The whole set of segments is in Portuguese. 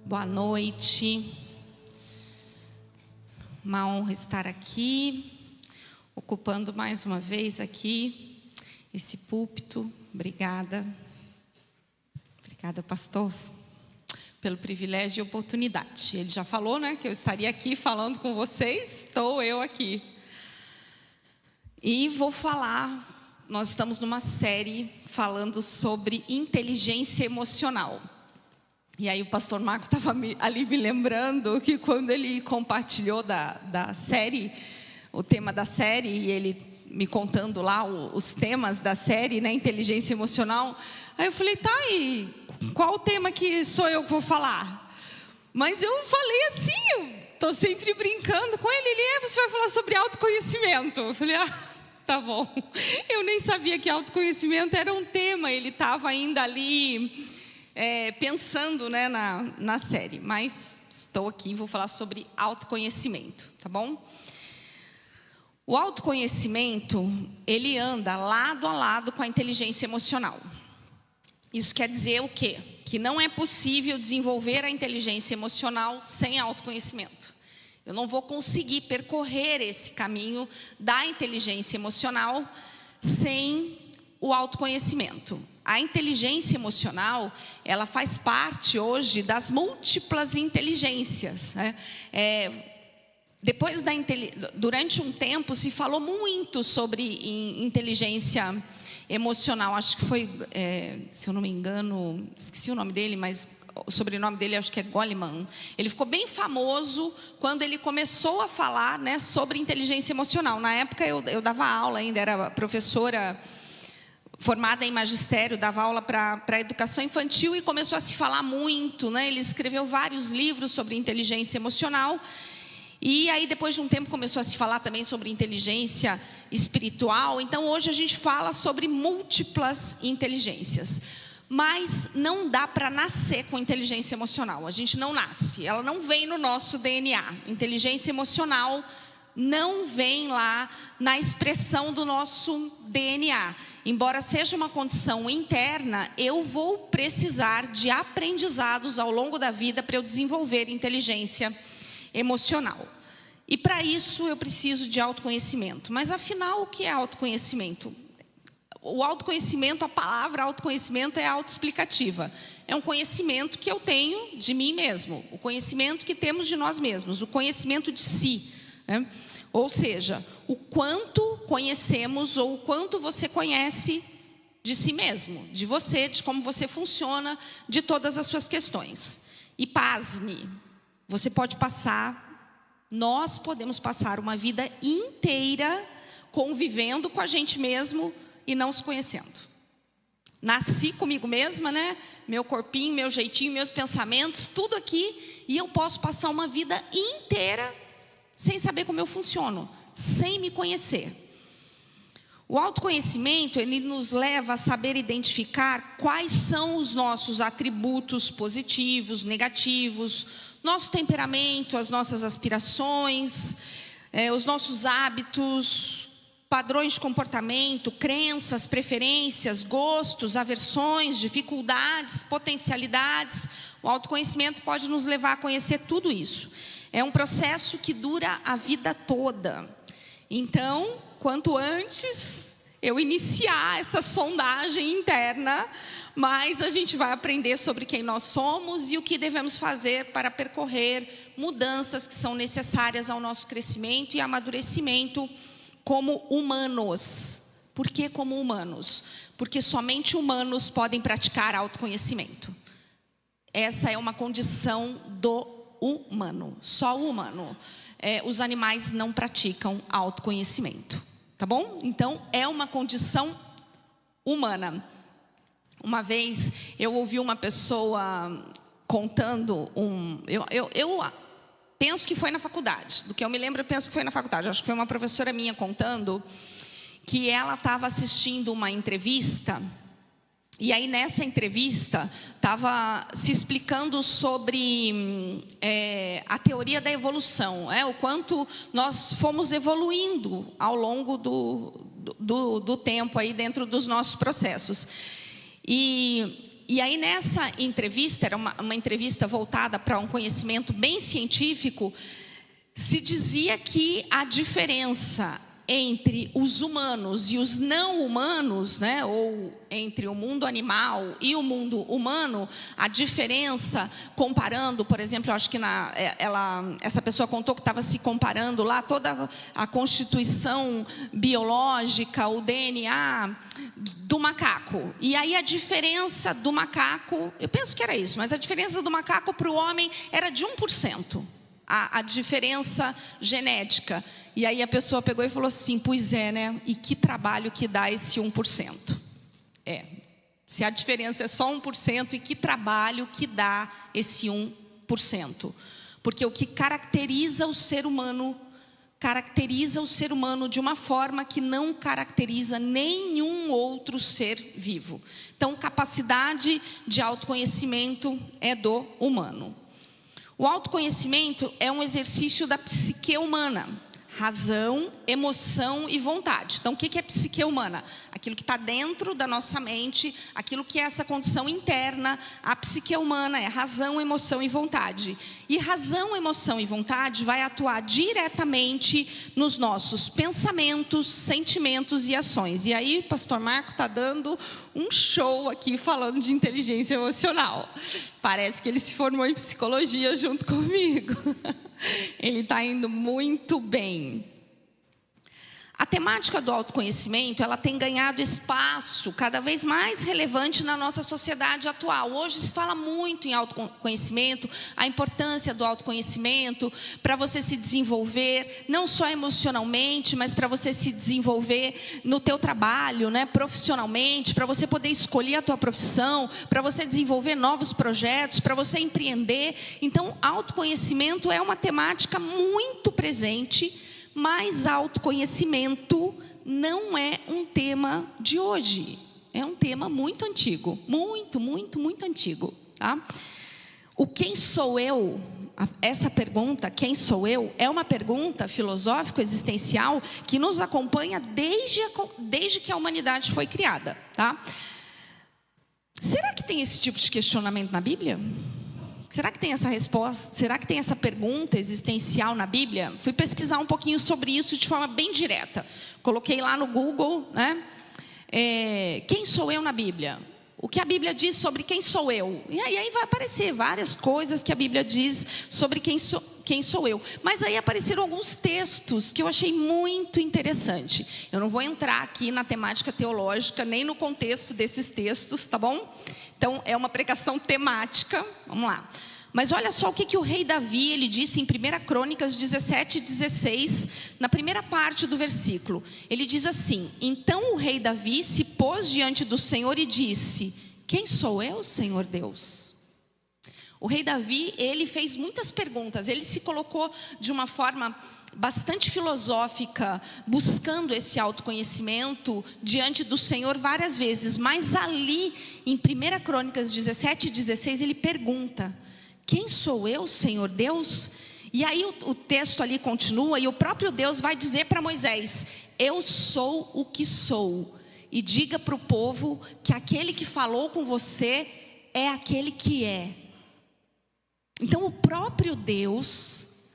Boa noite. Uma honra estar aqui, ocupando mais uma vez aqui esse púlpito. Obrigada. Obrigada, pastor, pelo privilégio e oportunidade. Ele já falou, né, que eu estaria aqui falando com vocês. Estou eu aqui. E vou falar, nós estamos numa série falando sobre inteligência emocional. E aí o pastor Marco estava ali me lembrando que quando ele compartilhou da série, o tema da série, e ele me contando lá os temas da série, né, inteligência emocional, aí eu falei, tá, e qual o tema que sou eu que vou falar? Mas eu falei assim, eu estou sempre brincando com ele, você vai falar sobre autoconhecimento. Eu falei, tá bom. Eu nem sabia que autoconhecimento era um tema, ele estava ainda ali pensando, né, na série. Mas estou aqui e vou falar sobre autoconhecimento, tá bom? O autoconhecimento, ele anda lado a lado com a inteligência emocional. Isso quer dizer o quê? Que não é possível desenvolver a inteligência emocional sem autoconhecimento. Eu não vou conseguir percorrer esse caminho da inteligência emocional sem o autoconhecimento. A inteligência emocional, ela faz parte hoje das múltiplas inteligências, né? Durante um tempo se falou muito sobre inteligência emocional. Acho que foi, se eu não me engano, esqueci o nome dele, mas o sobrenome dele acho que é Goleman. Ele ficou bem famoso quando ele começou a falar, né, sobre inteligência emocional. Na época eu dava aula ainda, era professora formada em magistério, dava aula para educação infantil e começou a se falar muito, né? Ele escreveu vários livros sobre inteligência emocional. E aí depois de um tempo começou a se falar também sobre inteligência espiritual. Então hoje a gente fala sobre múltiplas inteligências. Mas não dá para nascer com inteligência emocional. A gente não nasce, ela não vem no nosso DNA. Inteligência emocional não vem lá na expressão do nosso DNA. Embora seja uma condição interna, eu vou precisar de aprendizados ao longo da vida para eu desenvolver inteligência emocional. E para isso eu preciso de autoconhecimento. Mas afinal, o que é autoconhecimento? O autoconhecimento, a palavra autoconhecimento é autoexplicativa. É um conhecimento que eu tenho de mim mesmo. O conhecimento que temos de nós mesmos. O conhecimento de si, né? Ou seja, o quanto conhecemos ou o quanto você conhece de si mesmo, de você, de como você funciona, de todas as suas questões. E pasme, nós podemos passar uma vida inteira convivendo com a gente mesmo e não se conhecendo. Nasci comigo mesma, né? Meu corpinho, meu jeitinho, meus pensamentos, tudo aqui, e eu posso passar uma vida inteira sem saber como eu funciono, sem me conhecer. O autoconhecimento, ele nos leva a saber identificar quais são os nossos atributos positivos, negativos, nosso temperamento, as nossas aspirações, os nossos hábitos, padrões de comportamento, crenças, preferências, gostos, aversões, dificuldades, potencialidades. O autoconhecimento pode nos levar a conhecer tudo isso. É um processo que dura a vida toda. Então, quanto antes eu iniciar essa sondagem interna, mais a gente vai aprender sobre quem nós somos e o que devemos fazer para percorrer mudanças que são necessárias ao nosso crescimento e amadurecimento como humanos. Por que como humanos? Porque somente humanos podem praticar autoconhecimento. Essa é uma condição do humano, só o humano. Os animais não praticam autoconhecimento, tá bom? Então é uma condição humana. Uma vez eu ouvi uma pessoa contando eu penso que foi na faculdade, do que eu me lembro eu penso que foi na faculdade, acho que foi uma professora minha contando que ela estava assistindo uma entrevista. E aí nessa entrevista estava se explicando sobre a teoria da evolução, o quanto nós fomos evoluindo ao longo do tempo aí dentro dos nossos processos. E E aí nessa entrevista, era uma entrevista voltada para um conhecimento bem científico, se dizia que a diferença entre os humanos e os não humanos, né, ou entre o mundo animal e o mundo humano, a diferença, comparando, por exemplo, eu acho que essa pessoa contou que estava se comparando lá toda a constituição biológica, o DNA do macaco. E aí a diferença do macaco, eu penso que era isso, mas a diferença do macaco para o homem era de 1%. A diferença genética. E aí a pessoa pegou e falou assim, pois é, né? E que trabalho que dá esse 1%? Se a diferença é só 1%, e que trabalho que dá esse 1%? Porque o que caracteriza o ser humano de uma forma que não caracteriza nenhum outro ser vivo. Então, capacidade de autoconhecimento é do humano. O autoconhecimento é um exercício da psique humana. Razão, emoção e vontade. Então, o que é psique humana? Aquilo que está dentro da nossa mente, aquilo que é essa condição interna. A psique humana é razão, emoção e vontade. E razão, emoção e vontade vai atuar diretamente nos nossos pensamentos, sentimentos e ações. E aí, o pastor Marco está dando um show aqui falando de inteligência emocional. Parece que ele se formou em psicologia junto comigo. Ele está indo muito bem. A temática do autoconhecimento, ela tem ganhado espaço cada vez mais relevante na nossa sociedade atual. Hoje se fala muito em autoconhecimento, a importância do autoconhecimento para você se desenvolver, não só emocionalmente, mas para você se desenvolver no teu trabalho, né, profissionalmente, para você poder escolher a tua profissão, para você desenvolver novos projetos, para você empreender. Então, autoconhecimento é uma temática muito presente. Mas autoconhecimento não é um tema de hoje. É um tema muito antigo. Muito, muito, muito antigo. Tá? O quem sou eu? Essa pergunta, quem sou eu? É uma pergunta filosófico-existencial que nos acompanha desde que a humanidade foi criada. Tá? Será que tem esse tipo de questionamento na Bíblia? Será que tem essa resposta? Será que tem essa pergunta existencial na Bíblia? Fui pesquisar um pouquinho sobre isso de forma bem direta. Coloquei lá no Google, né? Quem sou eu na Bíblia? O que a Bíblia diz sobre quem sou eu? E aí vai aparecer várias coisas que a Bíblia diz sobre quem sou eu. Mas aí apareceram alguns textos que eu achei muito interessante. Eu não vou entrar aqui na temática teológica, nem no contexto desses textos, tá bom? Então, é uma pregação temática. Vamos lá. Mas olha só o que o rei Davi, ele disse em 1 Crônicas 17:16, na primeira parte do versículo. Ele diz assim: então o rei Davi se pôs diante do Senhor e disse: quem sou eu, Senhor Deus? O rei Davi, ele fez muitas perguntas. Ele se colocou de uma forma bastante filosófica, buscando esse autoconhecimento diante do Senhor várias vezes. Mas ali, em 1 Crônicas 17:16, ele pergunta: quem sou eu, Senhor Deus? E aí o texto ali continua, e o próprio Deus vai dizer para Moisés: eu sou o que sou. E diga para o povo que aquele que falou com você é aquele que é. Então o próprio Deus,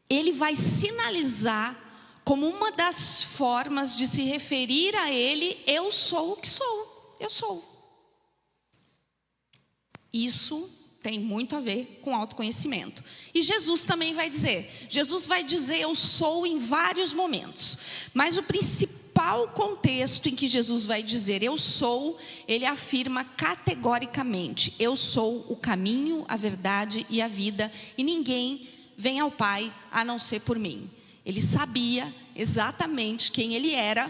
ele vai sinalizar como uma das formas de se referir a ele: eu sou o que sou, eu sou. Isso tem muito a ver com autoconhecimento. E Jesus também vai dizer. Jesus vai dizer eu sou em vários momentos. Mas o principal contexto em que Jesus vai dizer eu sou, ele afirma categoricamente: eu sou o caminho, a verdade e a vida, e ninguém vem ao Pai a não ser por mim. Ele sabia exatamente quem ele era,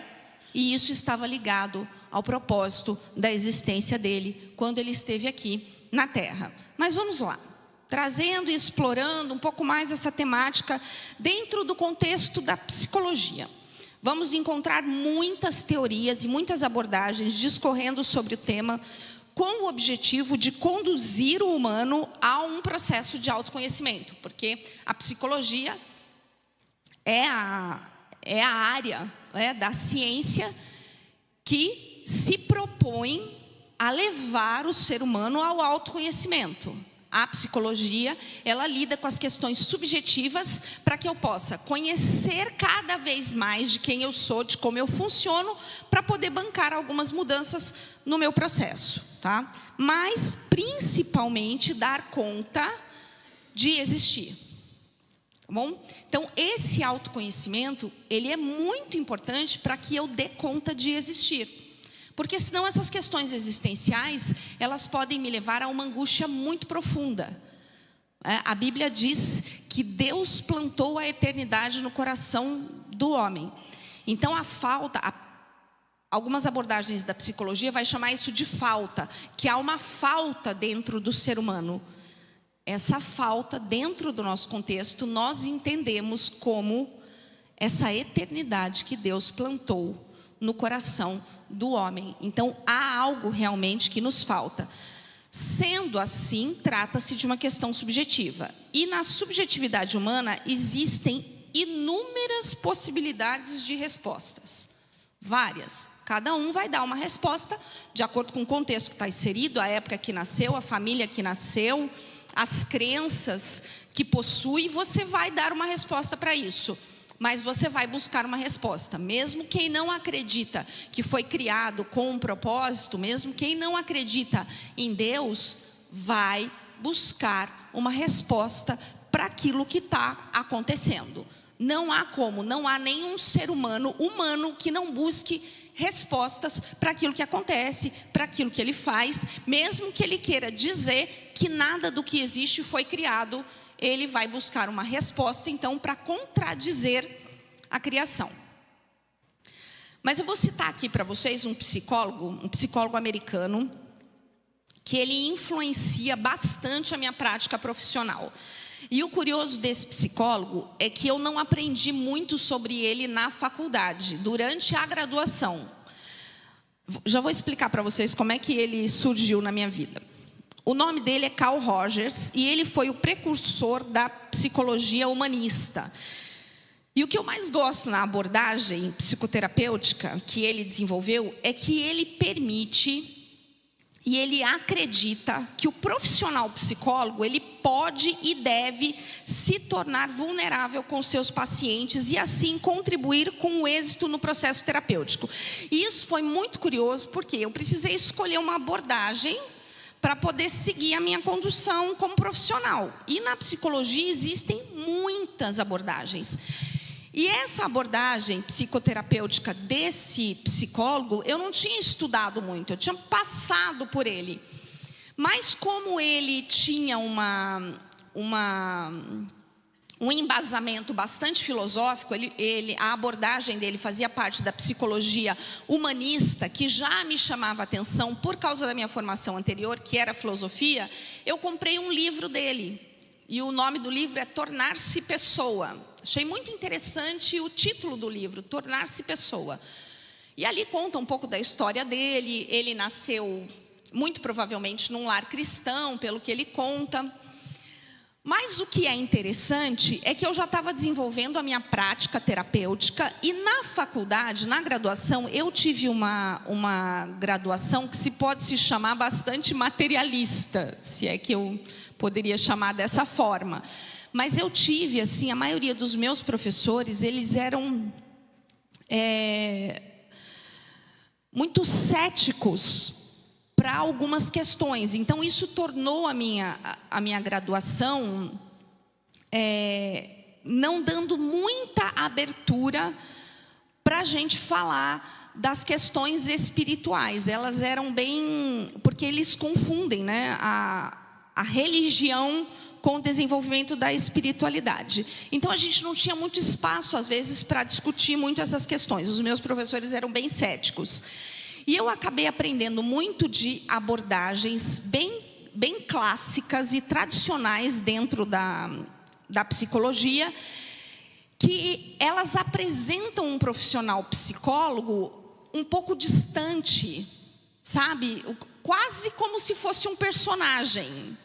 e isso estava ligado ao propósito da existência dele quando ele esteve aqui na terra. Mas vamos lá, trazendo e explorando um pouco mais essa temática dentro do contexto da psicologia. Vamos encontrar muitas teorias e muitas abordagens discorrendo sobre o tema, com o objetivo de conduzir o humano a um processo de autoconhecimento. Porque a psicologia é a área da ciência que se propõe a levar o ser humano ao autoconhecimento. A psicologia, ela lida com as questões subjetivas para que eu possa conhecer cada vez mais de quem eu sou, de como eu funciono, para poder bancar algumas mudanças no meu processo, tá? Mas, principalmente, dar conta de existir. Tá bom? Então, esse autoconhecimento, ele é muito importante para que eu dê conta de existir. Porque senão essas questões existenciais, elas podem me levar a uma angústia muito profunda. A Bíblia diz que Deus plantou a eternidade no coração do homem. Então algumas abordagens da psicologia vai chamar isso de falta, que há uma falta dentro do ser humano. Essa falta, dentro do nosso contexto, nós entendemos como essa eternidade que Deus plantou no coração do homem. Então, há algo realmente que nos falta. Sendo assim, trata-se de uma questão subjetiva. E na subjetividade humana existem inúmeras possibilidades de respostas. Várias. Cada um vai dar uma resposta de acordo com o contexto que está inserido, a época que nasceu, a família que nasceu, as crenças que possui, você vai dar uma resposta para isso. Mas você vai buscar uma resposta. Mesmo quem não acredita que foi criado com um propósito, mesmo quem não acredita em Deus, vai buscar uma resposta para aquilo que está acontecendo. Não há como, não há nenhum ser humano que não busque respostas para aquilo que acontece, para aquilo que ele faz, mesmo que ele queira dizer que nada do que existe foi criado. Ele vai buscar uma resposta, então, para contradizer a criação. Mas eu vou citar aqui para vocês um psicólogo americano, que ele influencia bastante a minha prática profissional. E o curioso desse psicólogo é que eu não aprendi muito sobre ele na faculdade, durante a graduação. Já vou explicar para vocês como é que ele surgiu na minha vida. O nome dele é Carl Rogers e ele foi o precursor da psicologia humanista. E o que eu mais gosto na abordagem psicoterapêutica que ele desenvolveu é que ele permite e ele acredita que o profissional psicólogo, ele pode e deve se tornar vulnerável com seus pacientes e assim contribuir com o êxito no processo terapêutico. E isso foi muito curioso porque eu precisei escolher uma abordagem para poder seguir a minha condução como profissional. E na psicologia existem muitas abordagens. E essa abordagem psicoterapêutica desse psicólogo, eu não tinha estudado muito, eu tinha passado por ele. Mas como ele tinha um embasamento bastante filosófico, a abordagem dele fazia parte da psicologia humanista, que já me chamava a atenção por causa da minha formação anterior, que era filosofia. Eu comprei um livro dele, e o nome do livro é Tornar-se Pessoa. Achei muito interessante o título do livro, Tornar-se Pessoa. E ali conta um pouco da história dele. Ele nasceu, muito provavelmente, num lar cristão, pelo que ele conta. Mas o que é interessante é que eu já estava desenvolvendo a minha prática terapêutica e na faculdade, na graduação, eu tive uma graduação que pode se chamar bastante materialista, se é que eu poderia chamar dessa forma. Mas eu tive, assim, a maioria dos meus professores, eles eram muito céticos para algumas questões. Então, isso tornou a minha graduação não dando muita abertura para a gente falar das questões espirituais. Elas eram bem... Porque eles confundem, né, a religião com o desenvolvimento da espiritualidade. Então, a gente não tinha muito espaço, às vezes, para discutir muito essas questões. Os meus professores eram bem céticos. E eu acabei aprendendo muito de abordagens bem clássicas e tradicionais dentro da psicologia, que elas apresentam um profissional psicólogo um pouco distante, sabe? Quase como se fosse um personagem.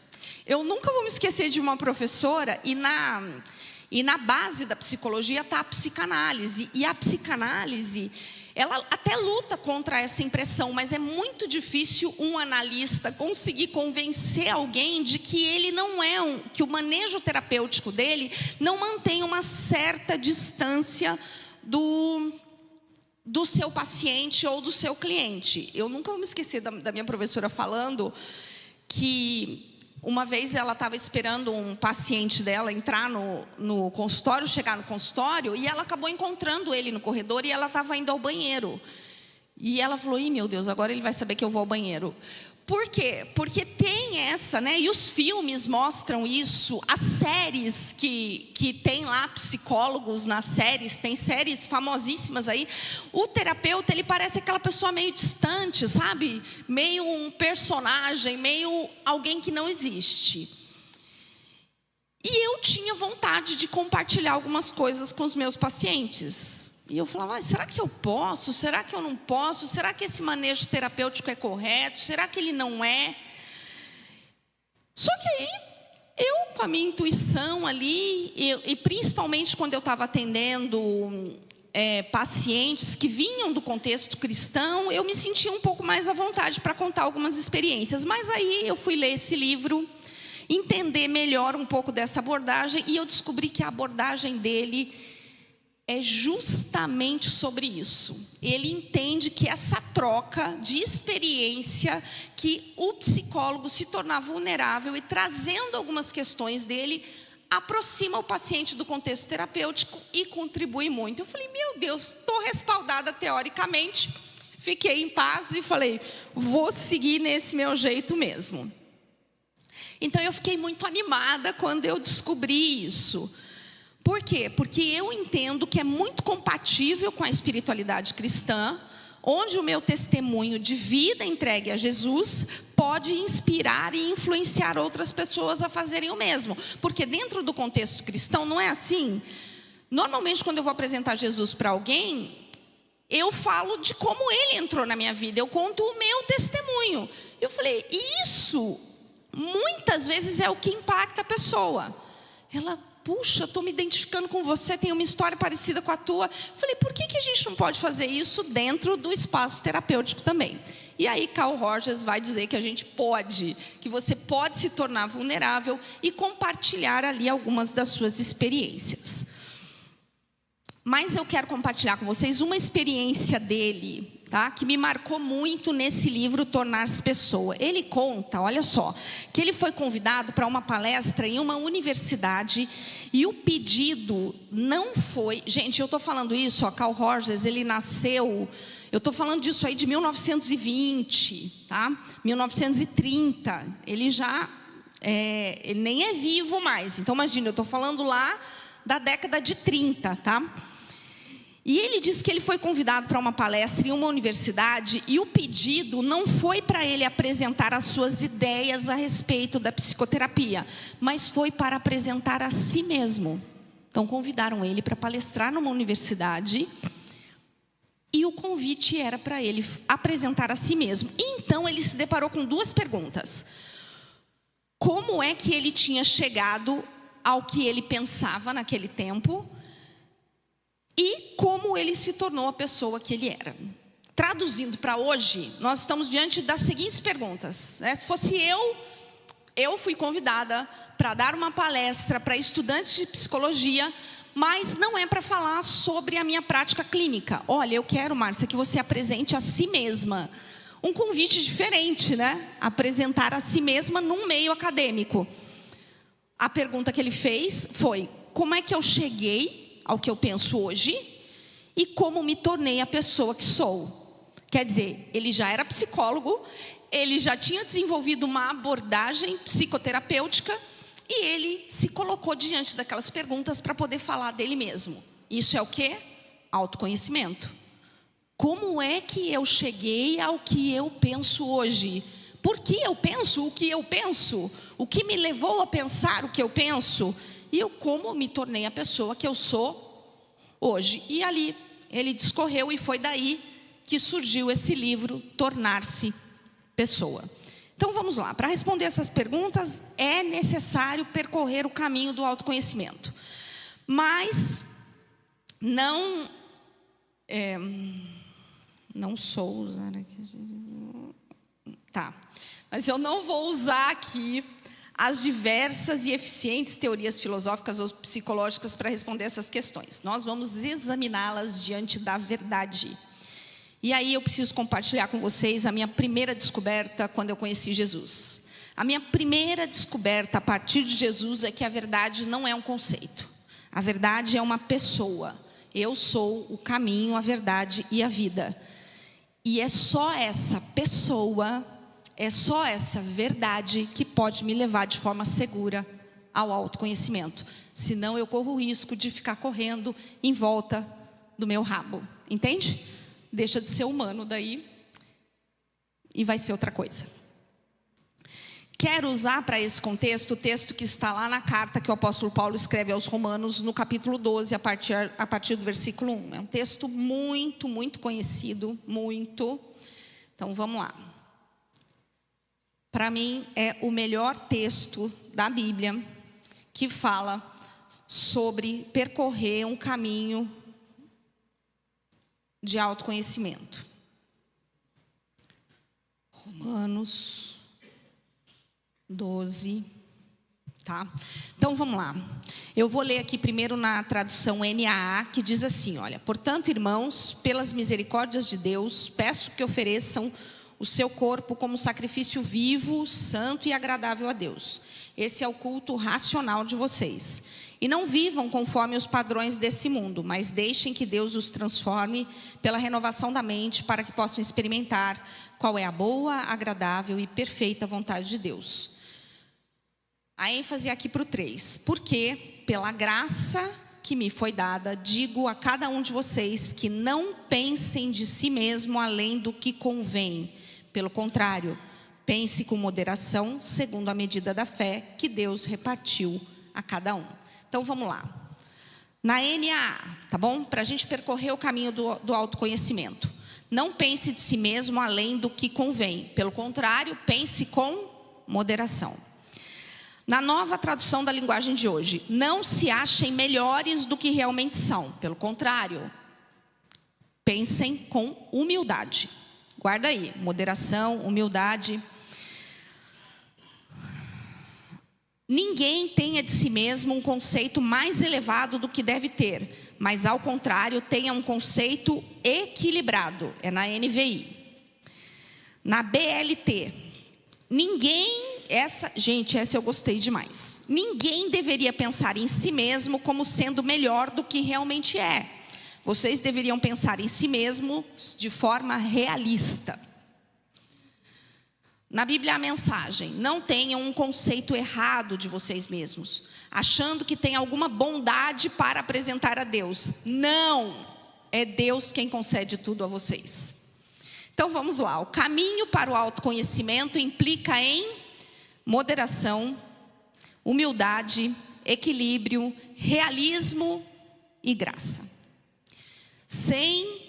Eu nunca vou me esquecer de uma professora, e na base da psicologia está a psicanálise. E a psicanálise, ela até luta contra essa impressão, mas é muito difícil um analista conseguir convencer alguém de que ele não é que o manejo terapêutico dele não mantém uma certa distância do seu paciente ou do seu cliente. Eu nunca vou me esquecer da minha professora falando que uma vez ela estava esperando um paciente dela entrar no consultório, chegar no consultório, e ela acabou encontrando ele no corredor e ela estava indo ao banheiro. E ela falou: ih, meu Deus, agora ele vai saber que eu vou ao banheiro. Por quê? Porque tem essa, né? E os filmes mostram isso, as séries que tem lá psicólogos nas séries, tem séries famosíssimas aí. O terapeuta, ele parece aquela pessoa meio distante, sabe? Meio um personagem, meio alguém que não existe. E eu tinha vontade de compartilhar algumas coisas com os meus pacientes. E eu falava: será que eu posso? Será que eu não posso? Será que esse manejo terapêutico é correto? Será que ele não é? Só que aí, eu com a minha intuição ali, e principalmente quando eu estava atendendo pacientes que vinham do contexto cristão, eu me sentia um pouco mais à vontade para contar algumas experiências. Mas aí eu fui ler esse livro, entender melhor um pouco dessa abordagem, e eu descobri que a abordagem dele é justamente sobre isso. Ele entende que essa troca de experiência, que o psicólogo se tornar vulnerável e trazendo algumas questões dele, aproxima o paciente do contexto terapêutico e contribui muito. Eu falei: meu Deus, estou respaldada teoricamente. Fiquei em paz e falei: vou seguir nesse meu jeito mesmo. Então eu fiquei muito animada quando eu descobri isso. Por quê? Porque eu entendo que é muito compatível com a espiritualidade cristã, onde o meu testemunho de vida entregue a Jesus pode inspirar e influenciar outras pessoas a fazerem o mesmo. Porque dentro do contexto cristão não é assim. Normalmente, quando eu vou apresentar Jesus para alguém, eu falo de como ele entrou na minha vida, eu conto o meu testemunho. Eu falei: isso muitas vezes é o que impacta a pessoa. Ela: puxa, estou me identificando com você, tem uma história parecida com a tua. Eu falei: por que a gente não pode fazer isso dentro do espaço terapêutico também? E aí Carl Rogers vai dizer que a gente pode, que você pode se tornar vulnerável e compartilhar ali algumas das suas experiências. Mas eu quero compartilhar com vocês uma experiência dele, tá? Que me marcou muito nesse livro, Tornar-se Pessoa. Ele conta, olha só, que ele foi convidado para uma palestra em uma universidade e o pedido não foi... Gente, eu estou falando isso, Carl Rogers, ele nasceu... Eu estou falando disso aí de 1920, tá? 1930, ele já ele nem é vivo mais. Então, imagina, eu estou falando lá da década de 30, tá? E ele disse que ele foi convidado para uma palestra em uma universidade e o pedido não foi para ele apresentar as suas ideias a respeito da psicoterapia, mas foi para apresentar a si mesmo. Então convidaram ele para palestrar numa universidade e o convite era para ele apresentar a si mesmo. E então ele se deparou com duas perguntas. Como é que ele tinha chegado ao que ele pensava naquele tempo? E como ele se tornou a pessoa que ele era. Traduzindo para hoje, nós estamos diante das seguintes perguntas, né? Se fosse eu fui convidada para dar uma palestra para estudantes de psicologia, mas não é para falar sobre a minha prática clínica. Olha, eu quero, Márcia, que você apresente a si mesma. Um convite diferente, né? Apresentar a si mesma num meio acadêmico. A pergunta que ele fez foi: como é que eu cheguei ao que eu penso hoje e como me tornei a pessoa que sou? Quer dizer, ele já era psicólogo, ele já tinha desenvolvido uma abordagem psicoterapêutica e ele se colocou diante daquelas perguntas para poder falar dele mesmo. Isso é o quê? Autoconhecimento. Como é que eu cheguei ao que eu penso hoje? Por que eu penso o que eu penso? O que me levou a pensar o que eu penso? E eu como me tornei a pessoa que eu sou hoje. E ali ele discorreu e foi daí que surgiu esse livro, Tornar-se Pessoa. Então vamos lá, para responder essas perguntas é necessário percorrer o caminho do autoconhecimento. Mas não... Não sou usar aqui. Tá. Mas eu não vou usar aqui as diversas e eficientes teorias filosóficas ou psicológicas para responder essas questões. Nós vamos examiná-las diante da verdade. E aí eu preciso compartilhar com vocês a minha primeira descoberta quando eu conheci Jesus. A minha primeira descoberta a partir de Jesus é que a verdade não é um conceito. A verdade é uma pessoa. Eu sou o caminho, a verdade e a vida. E é só essa pessoa, é só essa verdade que pode me levar de forma segura ao autoconhecimento. Senão eu corro o risco de ficar correndo em volta do meu rabo. Entende? Deixa de ser humano daí e vai ser outra coisa. Quero usar para esse contexto o texto que está lá na carta que o apóstolo Paulo escreve aos Romanos, no capítulo 12, a partir do versículo 1. É um texto muito, muito conhecido, muito. Então vamos lá. Para mim é o melhor texto da Bíblia que fala sobre percorrer um caminho de autoconhecimento. Romanos 12, tá? Então vamos lá. Eu vou ler aqui primeiro na tradução NAA, que diz assim, olha: portanto, irmãos, pelas misericórdias de Deus, peço que ofereçam o seu corpo como sacrifício vivo, santo e agradável a Deus. Esse é o culto racional de vocês. E não vivam conforme os padrões desse mundo, mas deixem que Deus os transforme pela renovação da mente, para que possam experimentar qual é a boa, agradável e perfeita vontade de Deus. A ênfase aqui para o 3. Porque, pela graça que me foi dada, digo a cada um de vocês que não pensem de si mesmo além do que convém. Pelo contrário, pense com moderação, segundo a medida da fé que Deus repartiu a cada um. Então vamos lá. Na NAA, tá bom? Para a gente percorrer o caminho do autoconhecimento. Não pense de si mesmo além do que convém. Pelo contrário, pense com moderação. Na nova tradução da linguagem de hoje, não se achem melhores do que realmente são. Pelo contrário, pensem com humildade. Guarda aí, moderação, humildade. Ninguém tenha de si mesmo um conceito mais elevado do que deve ter, mas ao contrário, tenha um conceito equilibrado. É na NVI. Na BLT, essa eu gostei demais. Ninguém deveria pensar em si mesmo como sendo melhor do que realmente é. Vocês deveriam pensar em si mesmos de forma realista. Na Bíblia, a mensagem: não tenham um conceito errado de vocês mesmos, achando que tem alguma bondade para apresentar a Deus. Não, é Deus quem concede tudo a vocês. Então vamos lá. O caminho para o autoconhecimento implica em moderação, humildade, equilíbrio, realismo e graça. Sem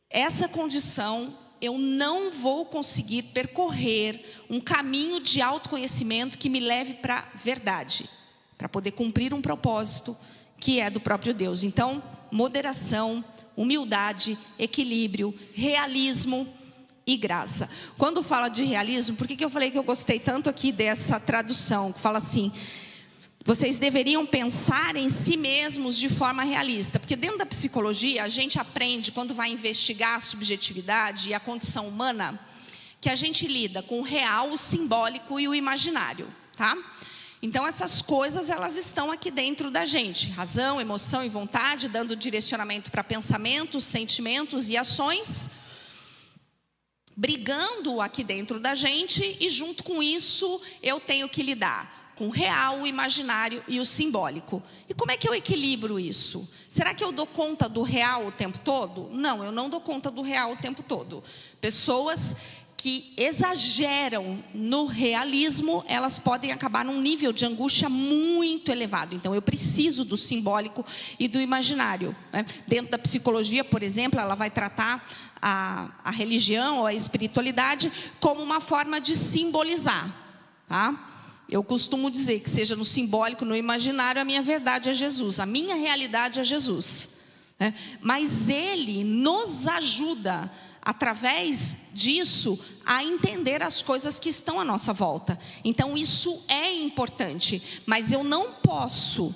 essa condição, eu não vou conseguir percorrer um caminho de autoconhecimento que me leve para a verdade, para poder cumprir um propósito que é do próprio Deus. Então, moderação, humildade, equilíbrio, realismo e graça. Quando fala de realismo, por que eu falei que eu gostei tanto aqui dessa tradução, que fala assim: vocês deveriam pensar em si mesmos de forma realista. Porque dentro da psicologia, a gente aprende, quando vai investigar a subjetividade e a condição humana, que a gente lida com o real, o simbólico e o imaginário, tá? Então essas coisas, elas estão aqui dentro da gente. Razão, emoção e vontade, dando direcionamento para pensamentos, sentimentos e ações, brigando aqui dentro da gente, e junto com isso eu tenho que lidar com o real, o imaginário e o simbólico. E como é que eu equilibro isso? Será que eu dou conta do real o tempo todo? Não, eu não dou conta do real o tempo todo. Pessoas que exageram no realismo, elas podem acabar num nível de angústia muito elevado. Então eu preciso do simbólico e do imaginário, né? Dentro da psicologia, por exemplo, ela vai tratar a religião ou a espiritualidade como uma forma de simbolizar, tá? Eu costumo dizer que seja no simbólico, no imaginário, a minha verdade é Jesus, a minha realidade é Jesus, né? Mas Ele nos ajuda através disso, a entender as coisas que estão à nossa volta. Então isso é importante, mas eu não posso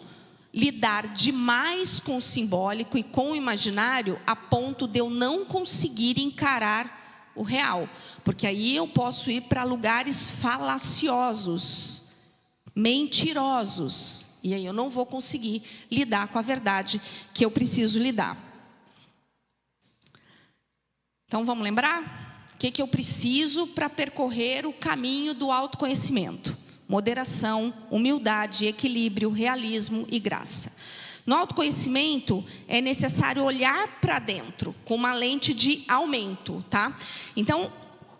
lidar demais com o simbólico e com o imaginário a ponto de eu não conseguir encarar o real, porque aí eu posso ir para lugares falaciosos, mentirosos, e aí eu não vou conseguir lidar com a verdade que eu preciso lidar. Então vamos lembrar? O que eu preciso para percorrer o caminho do autoconhecimento? Moderação, humildade, equilíbrio, realismo e graça. No autoconhecimento é necessário olhar para dentro com uma lente de aumento, tá? Então,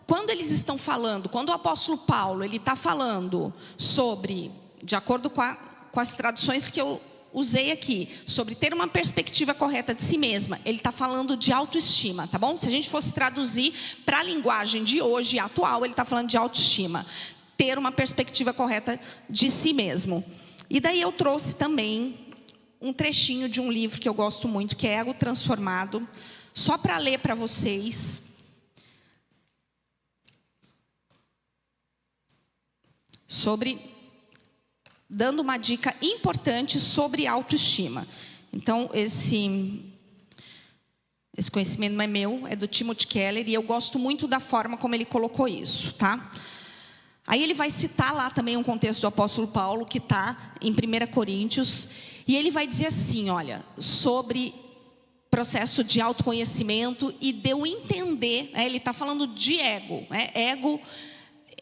quando eles estão falando, quando o apóstolo Paulo ele está falando sobre, de acordo com as traduções que eu usei aqui, sobre ter uma perspectiva correta de si mesma, ele está falando de autoestima, tá bom? Se a gente fosse traduzir para a linguagem de hoje, atual, ele está falando de autoestima. Ter uma perspectiva correta de si mesmo. E daí eu trouxe também um trechinho de um livro que eu gosto muito, que é Ego Transformado, só para ler para vocês. Dando uma dica importante sobre autoestima. Então, esse conhecimento não é meu, é do Timothy Keller, e eu gosto muito da forma como ele colocou isso, tá? Aí ele vai citar lá também um contexto do apóstolo Paulo, que está em 1 Coríntios, e ele vai dizer assim, olha, sobre processo de autoconhecimento e de eu entender, ele está falando de ego, ego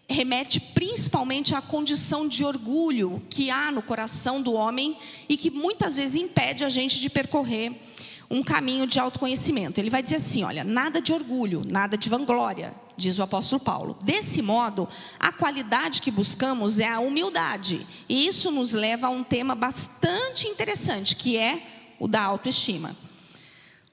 remete principalmente à condição de orgulho que há no coração do homem e que muitas vezes impede a gente de percorrer um caminho de autoconhecimento. Ele vai dizer assim, olha, nada de orgulho, nada de vanglória, diz o apóstolo Paulo. Desse modo, a qualidade que buscamos é a humildade. E isso nos leva a um tema bastante interessante, que é o da autoestima.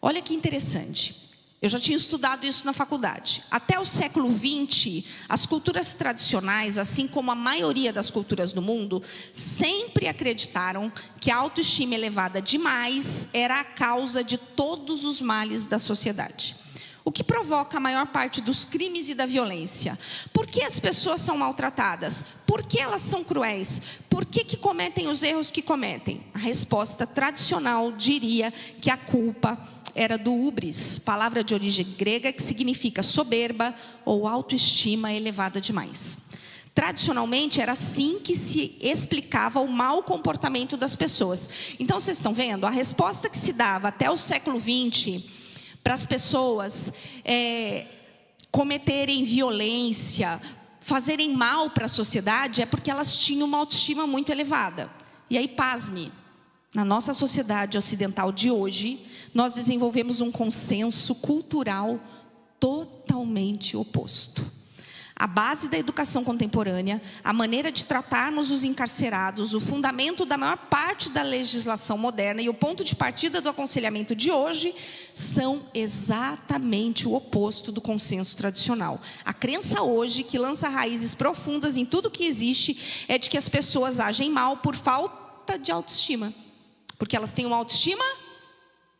Olha que interessante. Eu já tinha estudado isso na faculdade. Até o século XX, as culturas tradicionais, assim como a maioria das culturas do mundo, sempre acreditaram que a autoestima elevada demais era a causa de todos os males da sociedade. O que provoca a maior parte dos crimes e da violência? Por que as pessoas são maltratadas? Por que elas são cruéis? Por que cometem os erros que cometem? A resposta tradicional diria que a culpa era do hubris, palavra de origem grega que significa soberba ou autoestima elevada demais. Tradicionalmente era assim que se explicava o mau comportamento das pessoas. Então vocês estão vendo? A resposta que se dava até o século XX para as pessoas cometerem violência, fazerem mal para a sociedade, é porque elas tinham uma autoestima muito elevada. E aí, pasme, na nossa sociedade ocidental de hoje, nós desenvolvemos um consenso cultural totalmente oposto. A base da educação contemporânea, a maneira de tratarmos os encarcerados, o fundamento da maior parte da legislação moderna e o ponto de partida do aconselhamento de hoje são exatamente o oposto do consenso tradicional. A crença hoje, que lança raízes profundas em tudo que existe, é de que as pessoas agem mal por falta de autoestima. Porque elas têm uma autoestima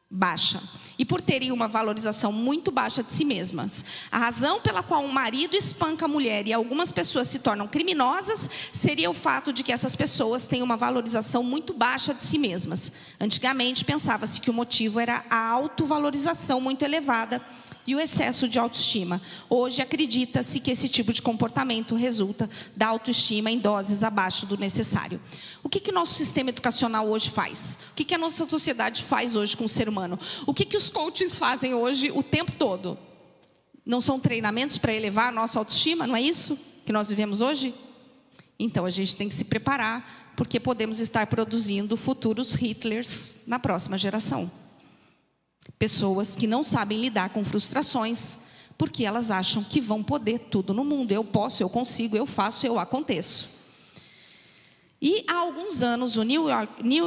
baixa. E por terem uma valorização muito baixa de si mesmas. A razão pela qual um marido espanca a mulher e algumas pessoas se tornam criminosas seria o fato de que essas pessoas têm uma valorização muito baixa de si mesmas. Antigamente pensava-se que o motivo era a autovalorização muito elevada e o excesso de autoestima. Hoje acredita-se que esse tipo de comportamento resulta da autoestima em doses abaixo do necessário. O que o nosso sistema educacional hoje faz? O que a nossa sociedade faz hoje com o ser humano? O que os coaches fazem hoje o tempo todo? Não são treinamentos para elevar a nossa autoestima? Não é isso que nós vivemos hoje? Então a gente tem que se preparar, porque podemos estar produzindo futuros Hitlers na próxima geração. Pessoas que não sabem lidar com frustrações, porque elas acham que vão poder tudo no mundo. Eu posso, eu consigo, eu faço, eu aconteço. E há alguns anos o New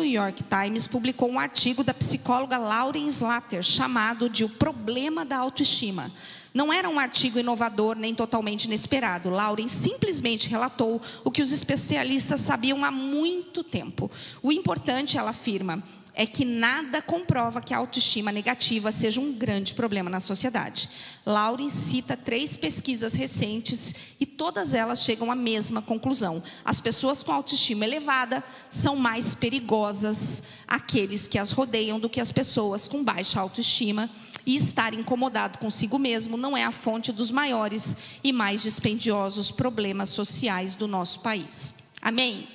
York Times publicou um artigo da psicóloga Lauren Slater, chamado de O Problema da Autoestima. Não era um artigo inovador nem totalmente inesperado. Lauren simplesmente relatou o que os especialistas sabiam há muito tempo. O importante, ela afirma, é que nada comprova que a autoestima negativa seja um grande problema na sociedade. Lauren cita 3 pesquisas recentes e todas elas chegam à mesma conclusão. As pessoas com autoestima elevada são mais perigosas àqueles que as rodeiam do que as pessoas com baixa autoestima. E estar incomodado consigo mesmo não é a fonte dos maiores e mais dispendiosos problemas sociais do nosso país. Amém?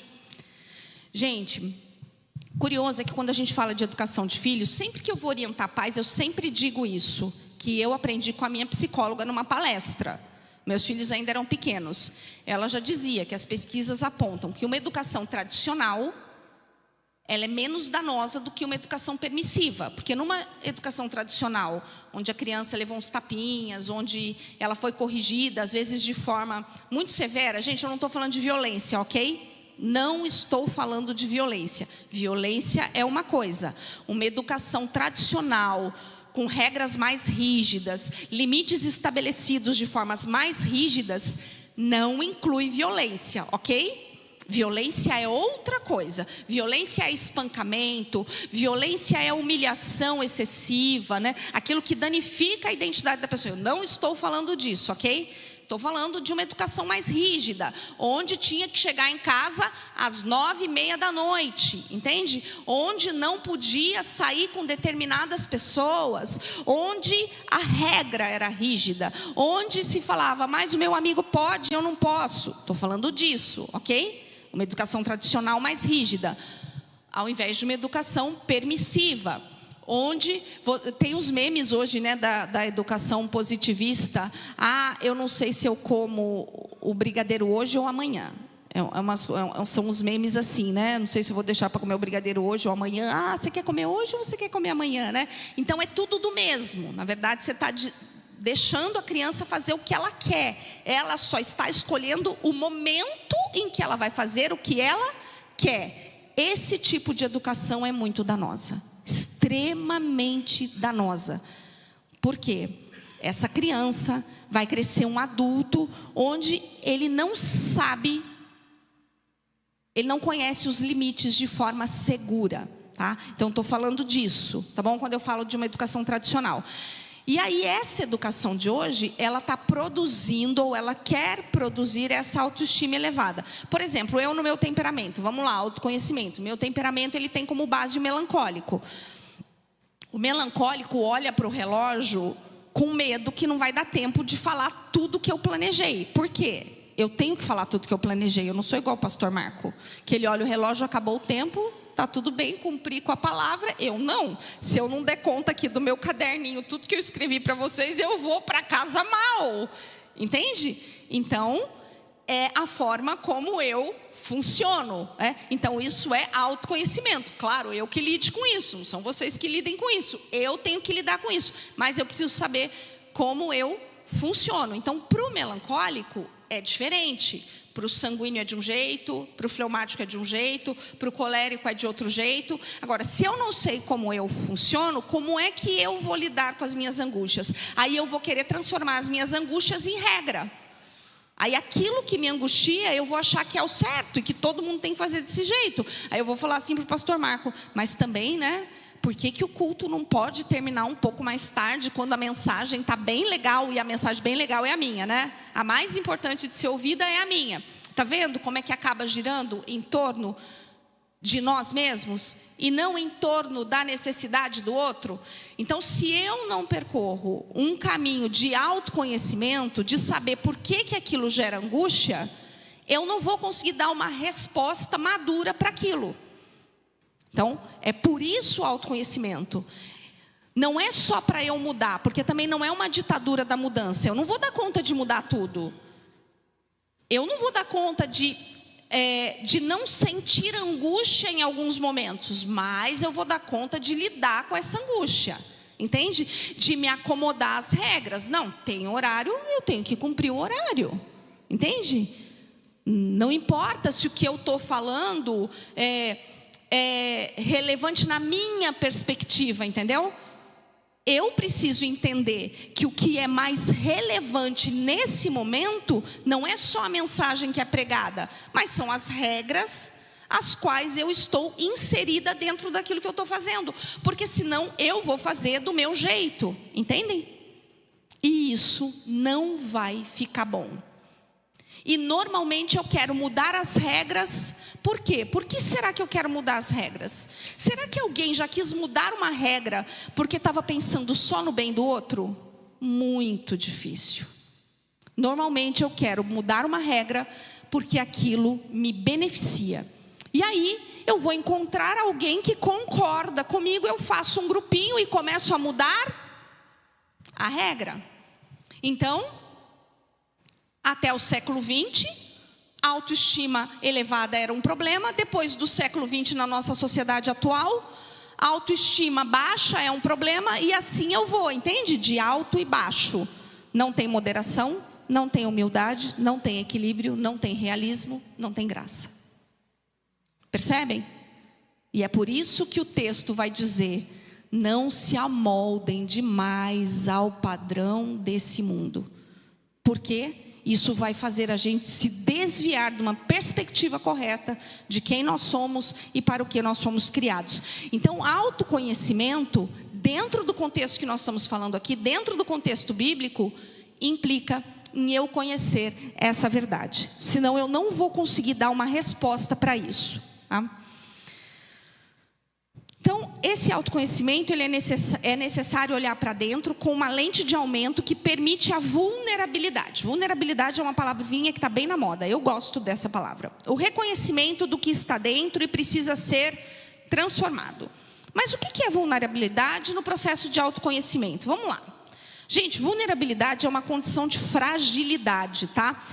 Gente, curioso é que quando a gente fala de educação de filhos, sempre que eu vou orientar pais, eu sempre digo isso, que eu aprendi com a minha psicóloga numa palestra. Meus filhos ainda eram pequenos. Ela já dizia que as pesquisas apontam que uma educação tradicional, ela é menos danosa do que uma educação permissiva. Porque numa educação tradicional, onde a criança levou uns tapinhas, onde ela foi corrigida, às vezes de forma muito severa. Gente, eu não estou falando de violência, ok? Não estou falando de violência. Violência é uma coisa. Uma educação tradicional, com regras mais rígidas, limites estabelecidos de formas mais rígidas, não inclui violência, ok? Violência é outra coisa. Violência é espancamento, violência é humilhação excessiva, né? Aquilo que danifica a identidade da pessoa. Eu não estou falando disso, ok? Estou falando de uma educação mais rígida, onde tinha que chegar em casa às 9h30 da noite, entende? Onde não podia sair com determinadas pessoas, onde a regra era rígida, onde se falava, mas o meu amigo pode, eu não posso. Estou falando disso, ok? Uma educação tradicional mais rígida, ao invés de uma educação permissiva, onde tem os memes hoje, né, da educação positivista. Eu não sei se eu como o brigadeiro hoje ou amanhã. São os memes assim, né? Não sei se eu vou deixar para comer o brigadeiro hoje ou amanhã. Você quer comer hoje ou você quer comer amanhã, né? Então é tudo do mesmo. Na verdade, você está deixando a criança fazer o que ela quer. Ela só está escolhendo o momento em que ela vai fazer o que ela quer. Esse tipo de educação é muito danosa, extremamente danosa. Por quê? Essa criança vai crescer um adulto onde ele não sabe, ele não conhece os limites de forma segura, tá? Então estou falando disso, tá bom? Quando eu falo de uma educação tradicional. E aí essa educação de hoje, ela está produzindo, ou ela quer produzir essa autoestima elevada. Por exemplo, eu no meu temperamento, vamos lá, autoconhecimento. Meu temperamento, ele tem como base o melancólico. O melancólico olha para o relógio com medo que não vai dar tempo de falar tudo que eu planejei. Por quê? Eu tenho que falar tudo que eu planejei. Eu não sou igual o pastor Marco, que ele olha o relógio, acabou o tempo, tá tudo bem, cumpri com a palavra. Eu não. Se eu não der conta aqui do meu caderninho, tudo que eu escrevi para vocês, eu vou para casa mal. Entende? Então, é a forma como eu funciono. Então, isso é autoconhecimento. Claro, eu que lide com isso. Não são vocês que lidem com isso. Eu tenho que lidar com isso. Mas eu preciso saber como eu funciono. Então, para o melancólico, é diferente. Para o sanguíneo é de um jeito, para o fleumático é de um jeito, para o colérico é de outro jeito. Agora, se eu não sei como eu funciono, como é que eu vou lidar com as minhas angústias? Aí eu vou querer transformar as minhas angústias em regra. Aí aquilo que me angustia, eu vou achar que é o certo e que todo mundo tem que fazer desse jeito. Aí eu vou falar assim para o pastor Marco, mas também, né? Por que o culto não pode terminar um pouco mais tarde, quando a mensagem está bem legal, e a mensagem bem legal é a minha, né? A mais importante de ser ouvida é a minha. Está vendo como é que acaba girando em torno de nós mesmos e não em torno da necessidade do outro? Então, se eu não percorro um caminho de autoconhecimento, de saber por que aquilo gera angústia, eu não vou conseguir dar uma resposta madura para aquilo. Então, é por isso o autoconhecimento. Não é só para eu mudar, porque também não é uma ditadura da mudança. Eu não vou dar conta de mudar tudo. Eu não vou dar conta de não sentir angústia em alguns momentos, mas eu vou dar conta de lidar com essa angústia. Entende? De me acomodar às regras. Não, tem horário, eu tenho que cumprir o horário. Entende? Não importa se o que eu estou falando é relevante na minha perspectiva, entendeu? Eu preciso entender que o que é mais relevante nesse momento não é só a mensagem que é pregada, mas são as regras, as quais eu estou inserida dentro daquilo que eu estou fazendo, porque senão eu vou fazer do meu jeito, entendem? E isso não vai ficar bom. E normalmente eu quero mudar as regras. Por quê? Por que será que eu quero mudar as regras? Será que alguém já quis mudar uma regra porque estava pensando só no bem do outro? Muito difícil. Normalmente eu quero mudar uma regra porque aquilo me beneficia. E aí eu vou encontrar alguém que concorda comigo, eu faço um grupinho e começo a mudar a regra. Então, até o século XX, a autoestima elevada era um problema. Depois do século XX, na nossa sociedade atual, a autoestima baixa é um problema. E assim eu vou, entende? De alto e baixo. Não tem moderação, não tem humildade, não tem equilíbrio, não tem realismo, não tem graça. Percebem? E é por isso que o texto vai dizer: não se amoldem demais ao padrão desse mundo. Por quê? Isso vai fazer a gente se desviar de uma perspectiva correta de quem nós somos e para o que nós fomos criados. Então, autoconhecimento, dentro do contexto que nós estamos falando aqui, dentro do contexto bíblico, implica em eu conhecer essa verdade. Senão eu não vou conseguir dar uma resposta para isso, tá? Então, esse autoconhecimento, ele é necessário olhar para dentro com uma lente de aumento que permite a vulnerabilidade. Vulnerabilidade é uma palavrinha que está bem na moda, eu gosto dessa palavra. O reconhecimento do que está dentro e precisa ser transformado. Mas o que é vulnerabilidade no processo de autoconhecimento? Vamos lá. Gente, vulnerabilidade é uma condição de fragilidade, tá?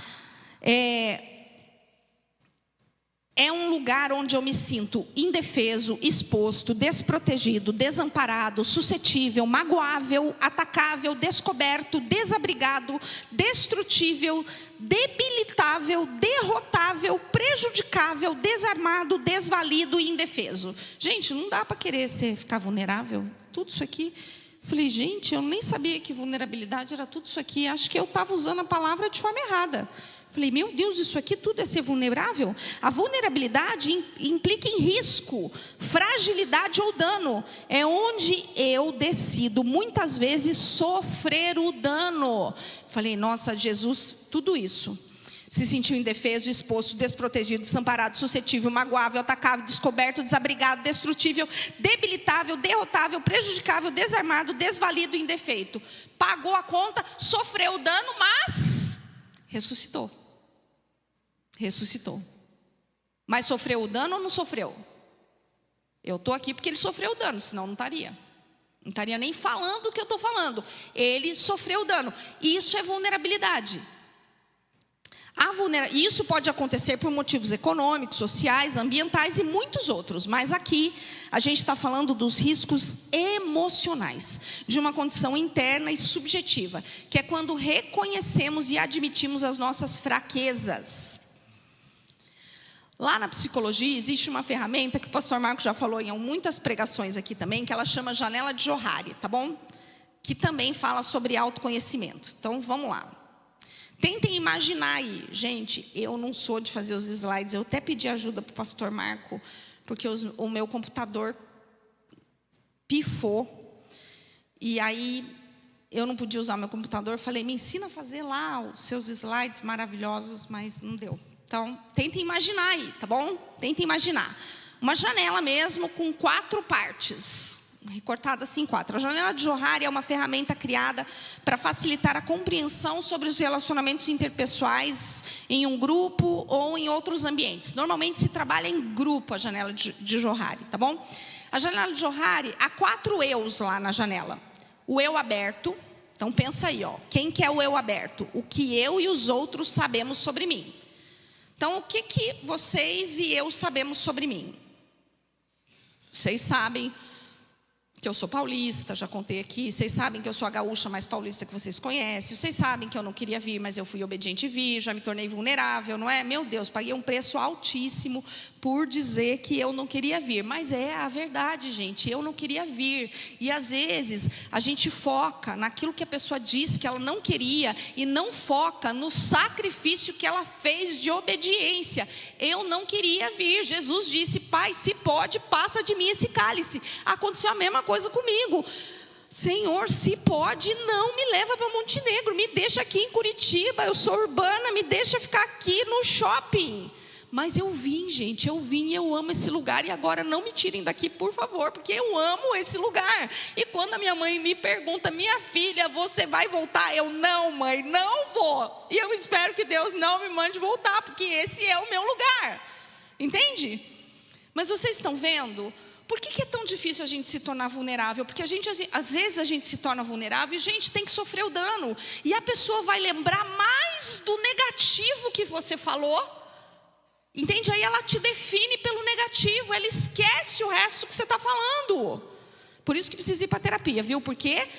É um lugar onde eu me sinto indefeso, exposto, desprotegido, desamparado, suscetível, magoável, atacável, descoberto, desabrigado, destrutível, debilitável, derrotável, prejudicável, desarmado, desvalido e indefeso. Gente, não dá para querer ficar vulnerável. Tudo isso aqui. Falei, gente, eu nem sabia que vulnerabilidade era tudo isso aqui. Acho que eu estava usando a palavra de forma errada. Falei, meu Deus, isso aqui tudo é ser vulnerável? A vulnerabilidade implica em risco, fragilidade ou dano. É onde eu decido, muitas vezes, sofrer o dano. Falei, nossa, Jesus, tudo isso. Se sentiu indefeso, exposto, desprotegido, desamparado, suscetível, magoável, atacável, descoberto, desabrigado, destrutível, debilitável, derrotável, prejudicável, desarmado, desvalido e indefeito. Pagou a conta, sofreu o dano, mas ressuscitou. Ressuscitou. Mas sofreu o dano ou não sofreu? Eu estou aqui porque ele sofreu o dano, senão não estaria. Não estaria nem falando o que eu estou falando. Ele sofreu o dano. E isso é vulnerabilidade. E isso pode acontecer por motivos econômicos, sociais, ambientais e muitos outros. Mas aqui a gente está falando dos riscos emocionais, de uma condição interna e subjetiva, que é quando reconhecemos e admitimos as nossas fraquezas. Lá na psicologia existe uma ferramenta que o pastor Marcos já falou em muitas pregações aqui também, que ela chama janela de Johari, tá bom? Que também fala sobre autoconhecimento. Então vamos lá. Tentem imaginar aí. Gente, eu não sou de fazer os slides, eu até pedi ajuda para o pastor Marco, porque o meu computador pifou. E aí eu não podia usar meu computador, falei, me ensina a fazer lá os seus slides maravilhosos, mas não deu. Então, tentem imaginar aí, tá bom? Tentem imaginar. Uma janela mesmo com 4 partes, recortada assim em 4. A janela de Johari é uma ferramenta criada para facilitar a compreensão sobre os relacionamentos interpessoais em um grupo ou em outros ambientes. Normalmente se trabalha em grupo a janela de Johari, tá bom? A janela de Johari, há 4 eus lá na janela. O eu aberto, então pensa aí, ó. Quem que é o eu aberto? O que eu e os outros sabemos sobre mim. Então, o que vocês e eu sabemos sobre mim? Vocês sabem que eu sou paulista, já contei aqui. Vocês sabem que eu sou a gaúcha mais paulista que vocês conhecem. Vocês sabem que eu não queria vir, mas eu fui obediente e vi. Já me tornei vulnerável, não é? Meu Deus, paguei um preço altíssimo por dizer que eu não queria vir, mas é a verdade, gente, eu não queria vir. E às vezes a gente foca naquilo que a pessoa disse que ela não queria e não foca no sacrifício que ela fez de obediência. Eu não queria vir. Jesus disse: Pai, se pode, passa de mim esse cálice. Aconteceu a mesma coisa comigo. Senhor, se pode, não me leva para Montenegro, me deixa aqui em Curitiba, eu sou urbana, me deixa ficar aqui no shopping. Mas eu vim, gente, eu amo esse lugar, e agora não me tirem daqui, por favor, porque eu amo esse lugar. E quando a minha mãe me pergunta: minha filha, você vai voltar? Eu: não, mãe, não vou. E eu espero que Deus não me mande voltar, porque esse é o meu lugar. Entende? Mas vocês estão vendo? Por que é tão difícil a gente se tornar vulnerável? Porque às vezes a gente se torna vulnerável e a gente tem que sofrer o dano. E a pessoa vai lembrar mais do negativo que você falou. Entende? Aí ela te define pelo negativo, ela esquece o resto que você está falando. Por isso que precisa ir para terapia, viu? Porque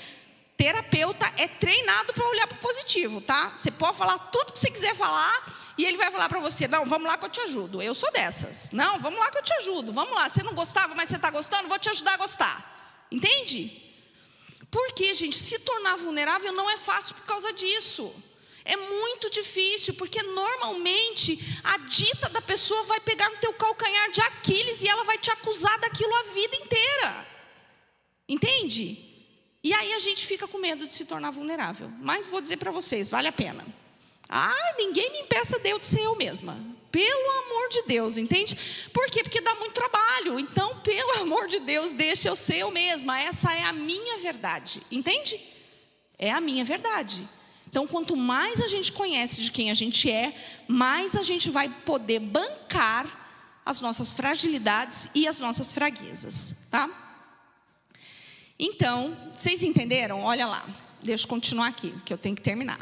terapeuta é treinado para olhar para o positivo, tá? Você pode falar tudo que você quiser falar e ele vai falar para você: não, vamos lá que eu te ajudo. Eu sou dessas. Não, vamos lá que eu te ajudo. Vamos lá, você não gostava, mas você está gostando, vou te ajudar a gostar. Entende? Porque, gente, se tornar vulnerável não é fácil por causa disso. É muito difícil, porque normalmente a dita da pessoa vai pegar no teu calcanhar de Aquiles e ela vai te acusar daquilo a vida inteira. Entende? E aí a gente fica com medo de se tornar vulnerável. Mas vou dizer para vocês, vale a pena. Ninguém me impeça de eu de ser eu mesma. Pelo amor de Deus, entende? Por quê? Porque dá muito trabalho. Então, pelo amor de Deus, deixa eu ser eu mesma. Essa é a minha verdade, entende? É a minha verdade. Então, quanto mais a gente conhece de quem a gente é, mais a gente vai poder bancar as nossas fragilidades e as nossas fraquezas, tá? Então, vocês entenderam? Olha lá, deixa eu continuar aqui, que eu tenho que terminar.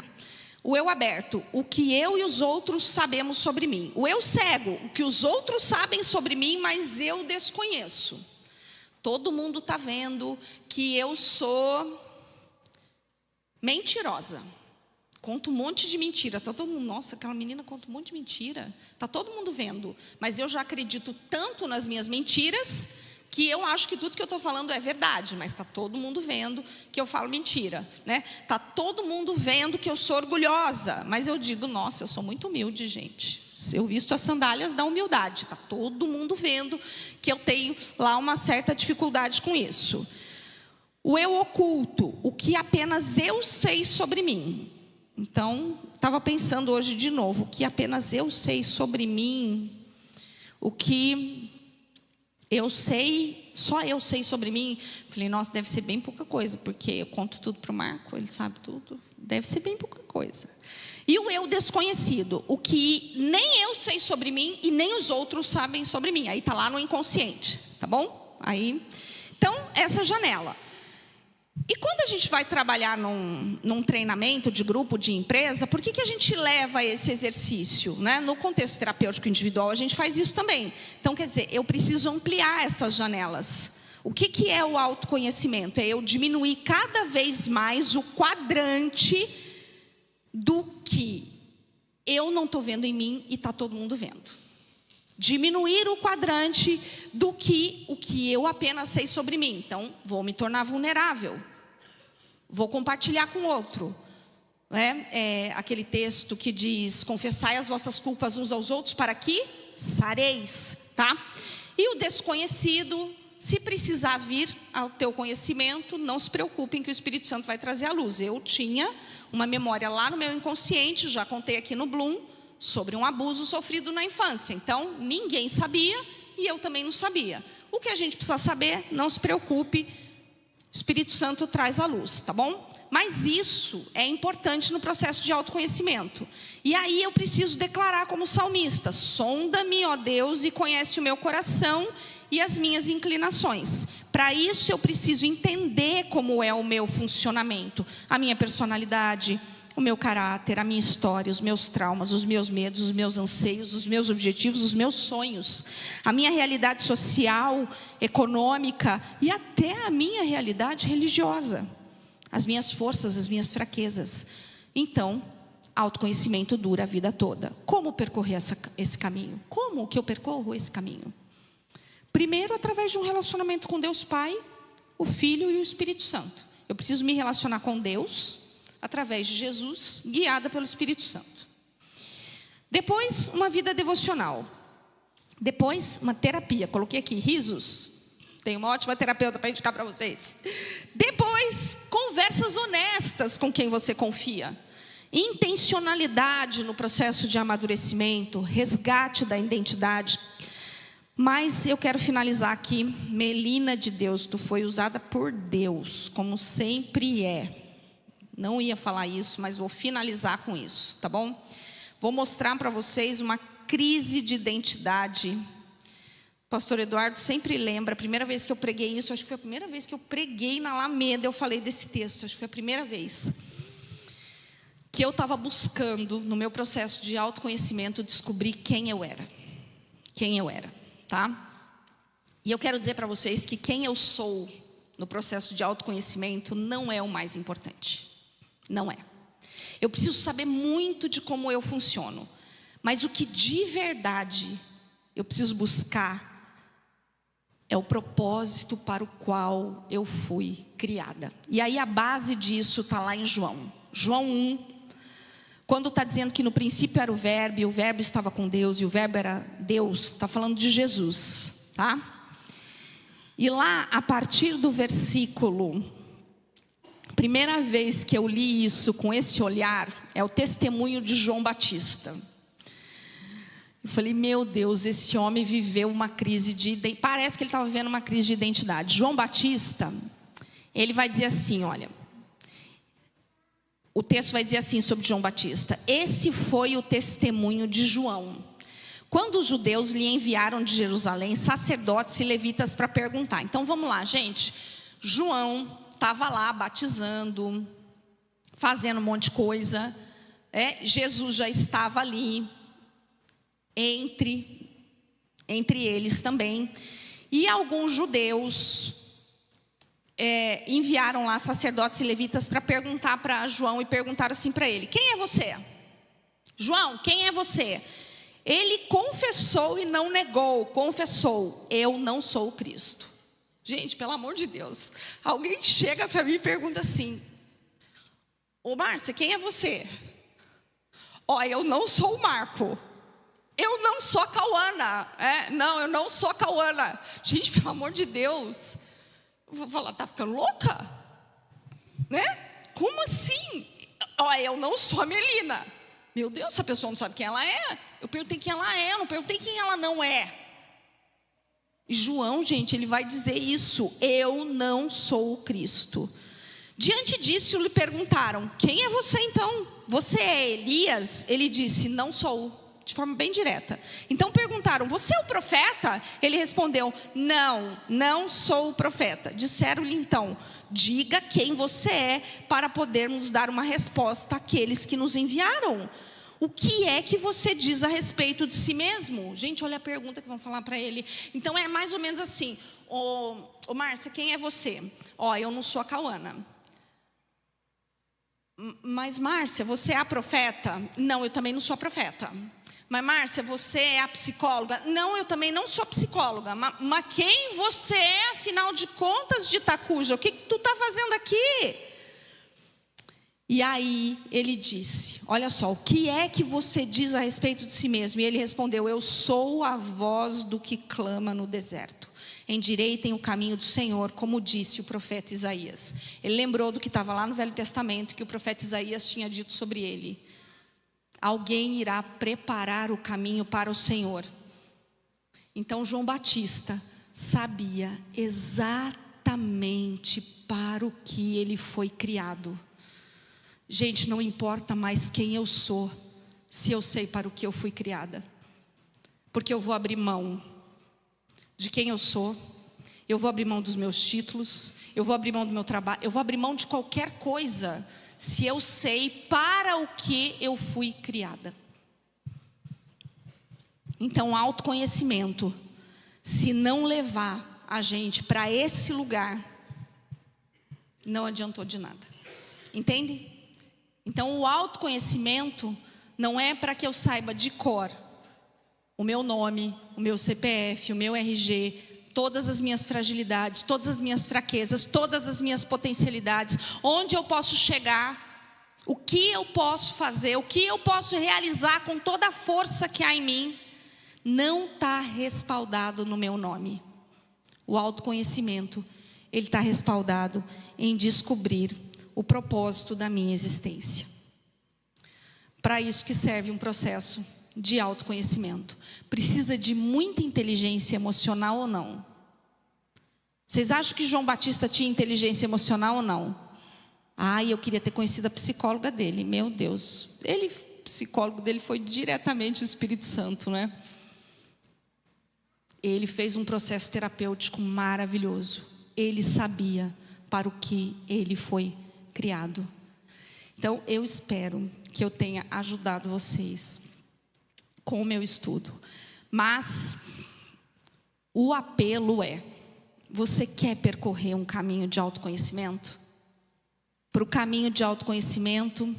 O eu aberto: o que eu e os outros sabemos sobre mim. O eu cego: o que os outros sabem sobre mim, mas eu desconheço. Todo mundo está vendo que eu sou mentirosa. Conto um monte de mentira. Tá todo mundo: nossa, aquela menina conta um monte de mentira. Está todo mundo vendo. Mas eu já acredito tanto nas minhas mentiras que eu acho que tudo que eu estou falando é verdade. Mas está todo mundo vendo que eu falo mentira, né? Está todo mundo vendo que eu sou orgulhosa. Mas eu digo: nossa, eu sou muito humilde, gente. Eu visto as sandálias da humildade. Está todo mundo vendo que eu tenho lá uma certa dificuldade com isso. O eu oculto: o que apenas eu sei sobre mim. Então, estava pensando hoje de novo: o que apenas eu sei sobre mim, o que eu sei, só eu sei sobre mim. Falei: nossa, deve ser bem pouca coisa, porque eu conto tudo para o Marco, ele sabe tudo, deve ser bem pouca coisa. E o eu desconhecido: o que nem eu sei sobre mim e nem os outros sabem sobre mim. Aí está lá no inconsciente, tá bom? Então, essa janela. E quando a gente vai trabalhar num treinamento de grupo, de empresa, por que a gente leva esse exercício, né? No contexto terapêutico individual, a gente faz isso também. Então, quer dizer, eu preciso ampliar essas janelas. O que é o autoconhecimento? É eu diminuir cada vez mais o quadrante do que eu não estou vendo em mim e está todo mundo vendo. Diminuir o quadrante do que o que eu apenas sei sobre mim. Então, vou me tornar vulnerável. Vou compartilhar com outro. Aquele texto que diz: confessai as vossas culpas uns aos outros para que sareis, tá? E o desconhecido: se precisar vir ao teu conhecimento, não se preocupem que o Espírito Santo vai trazer à luz. Eu tinha uma memória lá no meu inconsciente, já contei aqui no Bloom, sobre um abuso sofrido na infância. Então, ninguém sabia e eu também não sabia. O que a gente precisa saber, não se preocupe, o Espírito Santo traz à luz, tá bom? Mas isso é importante no processo de autoconhecimento. E aí eu preciso declarar como salmista: sonda-me, ó Deus, e conhece o meu coração e as minhas inclinações. Para isso eu preciso entender como é o meu funcionamento, a minha personalidade, o meu caráter, a minha história, os meus traumas, os meus medos, os meus anseios, os meus objetivos, os meus sonhos, a minha realidade social, econômica e até a minha realidade religiosa, as minhas forças, as minhas fraquezas. Então, Autoconhecimento dura a vida toda. Como percorrer esse caminho? Como que eu percorro esse caminho? Primeiro, através de um relacionamento com Deus Pai, o Filho e o Espírito Santo. Eu preciso me relacionar com Deus através de Jesus, guiada pelo Espírito Santo. Depois, uma vida devocional. Depois, uma terapia. Coloquei aqui, risos. Tem uma ótima terapeuta para indicar para vocês. Depois, conversas honestas com quem você confia. Intencionalidade no processo de amadurecimento, resgate da identidade. Mas eu quero finalizar aqui. Melina de Deus, tu foi usada por Deus, como sempre é. Não ia falar isso, mas vou finalizar com isso, tá bom? Vou mostrar para vocês uma crise de identidade. Pastor Eduardo sempre lembra, a primeira vez que eu preguei isso, acho que foi a primeira vez que eu preguei na Alameda, eu falei desse texto, acho que foi a primeira vez. Que eu estava buscando, no meu processo de autoconhecimento, descobrir quem eu era. Quem eu era, tá? E eu quero dizer para vocês que quem eu sou no processo de autoconhecimento não é o mais importante. Não é. Eu preciso saber muito de como eu funciono. Mas o que de verdade eu preciso buscar é o propósito para o qual eu fui criada. E aí a base disso está lá em João. João 1, quando está dizendo que no princípio era o Verbo, e o Verbo estava com Deus, e o Verbo era Deus, está falando de Jesus, tá? E lá, a partir do versículo, primeira vez que eu li isso com esse olhar, é o testemunho de João Batista. Eu falei, meu Deus, esse homem viveu uma crise de... Parece que ele estava vivendo uma crise de identidade. João Batista, ele vai dizer assim, olha... O texto vai dizer assim sobre João Batista. Esse foi o testemunho de João. Quando os judeus lhe enviaram de Jerusalém sacerdotes e levitas para perguntar. Então vamos lá, gente. João estava lá batizando, fazendo um monte de coisa. Jesus já estava ali. Entre eles também. E alguns judeus enviaram lá sacerdotes e levitas para perguntar para João. E perguntaram assim para ele, quem é você? João, quem é você? Ele confessou e não negou. Confessou, eu não sou o Cristo. Gente, pelo amor de Deus. Alguém chega para mim e pergunta assim, ô Márcia, quem é você? Eu não sou o Marco. Eu não sou a Cauana. Não, eu não sou a Cauana. Gente, pelo amor de Deus. Eu vou falar, tá ficando louca? Né? Como assim? Eu não sou a Melina. Meu Deus, essa pessoa não sabe quem ela é. Eu perguntei quem ela é, eu não perguntei quem ela não é. E João, gente, ele vai dizer isso. Eu não sou o Cristo. Diante disso, lhe perguntaram, quem é você então? Você é Elias? Ele disse, não sou. De forma bem direta. Então perguntaram, você é o profeta? Ele respondeu, não sou o profeta. Disseram-lhe então, diga quem você é, para podermos dar uma resposta àqueles que nos enviaram. O que é que você diz a respeito de si mesmo? Gente, olha a pergunta que vão falar para ele. Então é mais ou menos assim, ô Márcia, quem é você? Eu não sou a Cauana. Mas Márcia, você é a profeta? Não, eu também não sou a profeta. Mas Márcia, você é a psicóloga? Não, eu também não sou psicóloga. Mas quem você é, afinal de contas, de Itacuja? O que tu está fazendo aqui? E aí ele disse, olha só, o que é que você diz a respeito de si mesmo? E ele respondeu, eu sou a voz do que clama no deserto. Endireitem o caminho do Senhor, como disse o profeta Isaías. Ele lembrou do que estava lá no Velho Testamento, que o profeta Isaías tinha dito sobre ele. Alguém irá preparar o caminho para o Senhor. Então João Batista sabia exatamente para o que ele foi criado. Gente, não importa mais quem eu sou, se eu sei para o que eu fui criada. Porque eu vou abrir mão de quem eu sou, eu vou abrir mão dos meus títulos, eu vou abrir mão do meu trabalho, eu vou abrir mão de qualquer coisa, se eu sei para o que eu fui criada. Então, autoconhecimento, se não levar a gente para esse lugar, não adiantou de nada. Entende? Então o autoconhecimento não é para que eu saiba de cor o meu nome, o meu CPF, o meu RG, todas as minhas fragilidades, todas as minhas fraquezas, todas as minhas potencialidades, onde eu posso chegar, o que eu posso fazer, o que eu posso realizar com toda a força que há em mim, não está respaldado no meu nome. O autoconhecimento, ele está respaldado em descobrir o propósito da minha existência. Para isso que serve um processo de autoconhecimento. Precisa de muita inteligência emocional ou não? Vocês acham que João Batista tinha inteligência emocional ou não? Eu queria ter conhecido a psicóloga dele. Meu Deus. O psicólogo dele foi diretamente o Espírito Santo, né? Ele fez um processo terapêutico maravilhoso. Ele sabia para o que ele foi criado. Então, eu espero que eu tenha ajudado vocês com o meu estudo. Mas o apelo é: você quer percorrer um caminho de autoconhecimento? Para o caminho de autoconhecimento,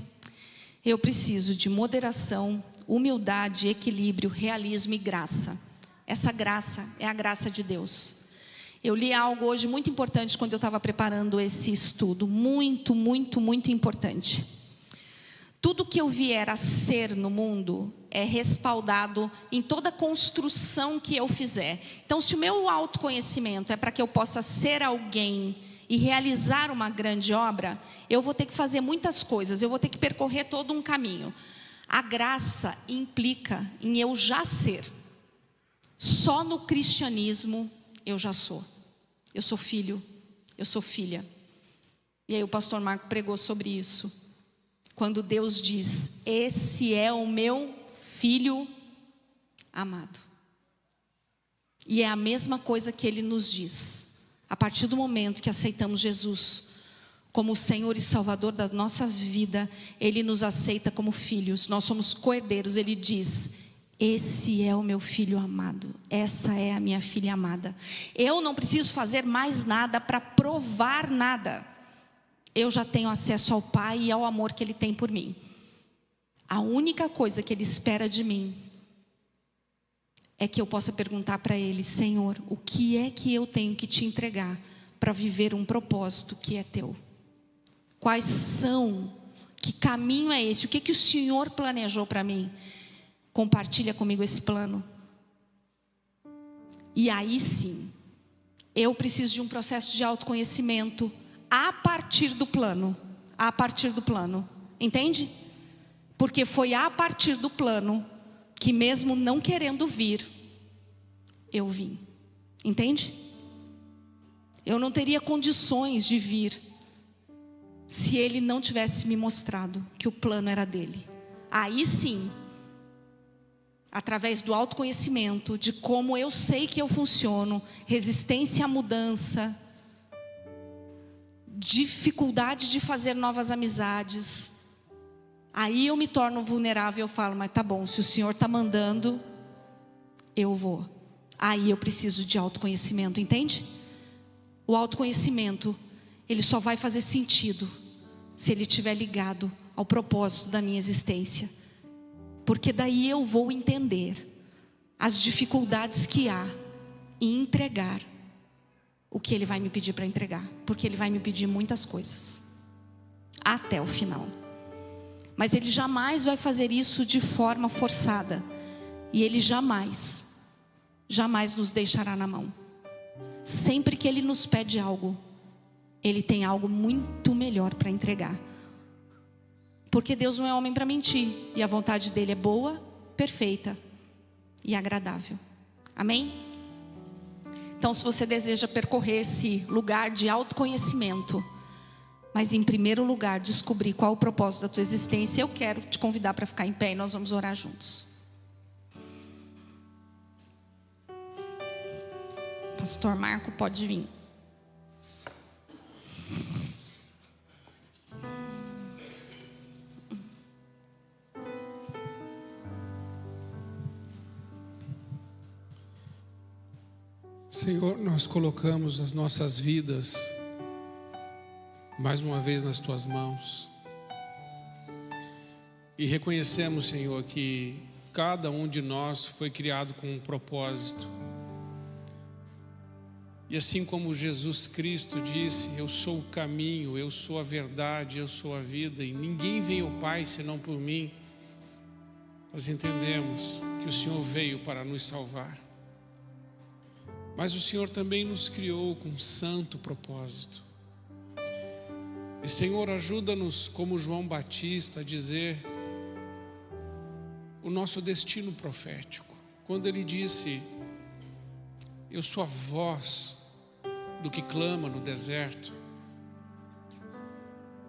eu preciso de moderação, humildade, equilíbrio, realismo e graça. Essa graça é a graça de Deus. Eu li algo hoje muito importante quando eu estava preparando esse estudo. Muito, muito, muito importante. Tudo que eu vier a ser no mundo é respaldado em toda construção que eu fizer. Então, se o meu autoconhecimento é para que eu possa ser alguém e realizar uma grande obra, eu vou ter que fazer muitas coisas, eu vou ter que percorrer todo um caminho. A graça implica em eu já ser. Só no cristianismo eu já sou. Eu sou filho, eu sou filha. E aí o pastor Marco pregou sobre isso. Quando Deus diz: esse é o meu filho amado. E é a mesma coisa que Ele nos diz. A partir do momento que aceitamos Jesus como o Senhor e Salvador da nossa vida, Ele nos aceita como filhos. Nós somos co-herdeiros. Ele diz: esse é o meu filho amado. Essa é a minha filha amada. Eu não preciso fazer mais nada para provar nada. Eu já tenho acesso ao Pai e ao amor que Ele tem por mim. A única coisa que Ele espera de mim é que eu possa perguntar para Ele: Senhor, o que é que eu tenho que te entregar para viver um propósito que é teu? Quais são? Que caminho é esse? O que o Senhor planejou para mim? Compartilha comigo esse plano. E aí sim, eu preciso de um processo de autoconhecimento a partir do plano. A partir do plano. Entende? Porque foi a partir do plano que, mesmo não querendo vir, eu vim. Entende? Eu não teria condições de vir se Ele não tivesse me mostrado que o plano era dele. Aí sim, através do autoconhecimento, de como eu sei que eu funciono, resistência à mudança, dificuldade de fazer novas amizades, aí eu me torno vulnerável. Eu falo: mas tá bom, se o Senhor está mandando, eu vou. Aí eu preciso de autoconhecimento, entende? O autoconhecimento, ele só vai fazer sentido se ele estiver ligado ao propósito da minha existência. Porque daí eu vou entender as dificuldades que há em entregar o que Ele vai me pedir para entregar. Porque Ele vai me pedir muitas coisas até o final. Mas Ele jamais vai fazer isso de forma forçada. E Ele jamais nos deixará na mão. Sempre que Ele nos pede algo, Ele tem algo muito melhor para entregar. Porque Deus não é homem para mentir. E a vontade dele é boa, perfeita e agradável. Amém? Então, se você deseja percorrer esse lugar de autoconhecimento, mas em primeiro lugar descobrir qual é o propósito da tua existência, eu quero te convidar para ficar em pé e nós vamos orar juntos. Pastor Marco, pode vir. Senhor, nós colocamos as nossas vidas mais uma vez nas tuas mãos. E reconhecemos, Senhor, que cada um de nós foi criado com um propósito. E assim como Jesus Cristo disse: eu sou o caminho, eu sou a verdade, eu sou a vida, e ninguém vem ao Pai senão por mim. Nós entendemos que o Senhor veio para nos salvar. Mas o Senhor também nos criou com um santo propósito. E, Senhor, ajuda-nos, como João Batista, a dizer o nosso destino profético. Quando ele disse: eu sou a voz do que clama no deserto.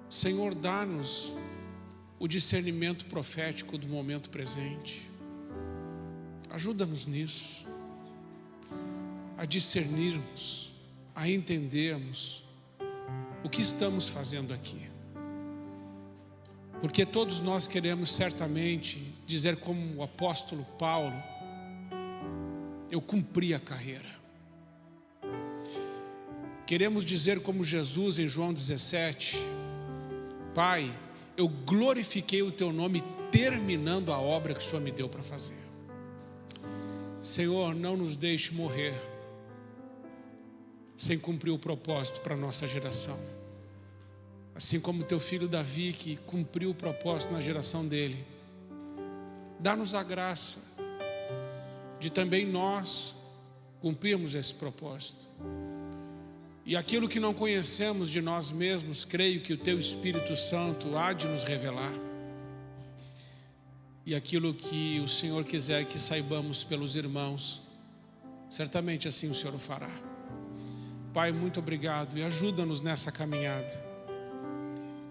Senhor, dá-nos o discernimento profético do momento presente. Ajuda-nos nisso, a discernirmos, a entendermos o que estamos fazendo aqui. Porque todos nós queremos certamente dizer como o apóstolo Paulo: eu cumpri a carreira. Queremos dizer como Jesus em João 17: Pai, eu glorifiquei o teu nome terminando a obra que o Senhor me deu para fazer. Senhor, não nos deixe morrer sem cumprir o propósito para a nossa geração. Assim como teu filho Davi, que cumpriu o propósito na geração dele. Dá-nos a graça de também nós cumprirmos esse propósito. E aquilo que não conhecemos de nós mesmos, creio que o teu Espírito Santo há de nos revelar. E aquilo que o Senhor quiser que saibamos pelos irmãos, certamente assim o Senhor o fará. Pai, muito obrigado e ajuda-nos nessa caminhada.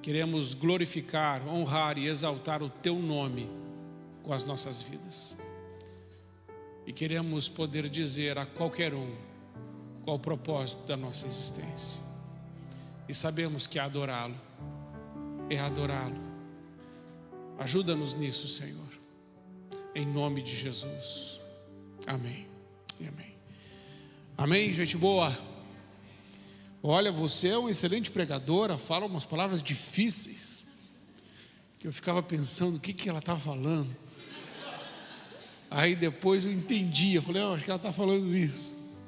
Queremos glorificar, honrar e exaltar o teu nome com as nossas vidas. E queremos poder dizer a qualquer um qual o propósito da nossa existência. E sabemos que é adorá-lo. É adorá-lo. Ajuda-nos nisso, Senhor. Em nome de Jesus. Amém e amém. Amém, gente boa. Olha, você é uma excelente pregadora, fala umas palavras difíceis, que eu ficava pensando o que ela está falando. Aí depois eu entendi, eu falei, acho que ela está falando isso.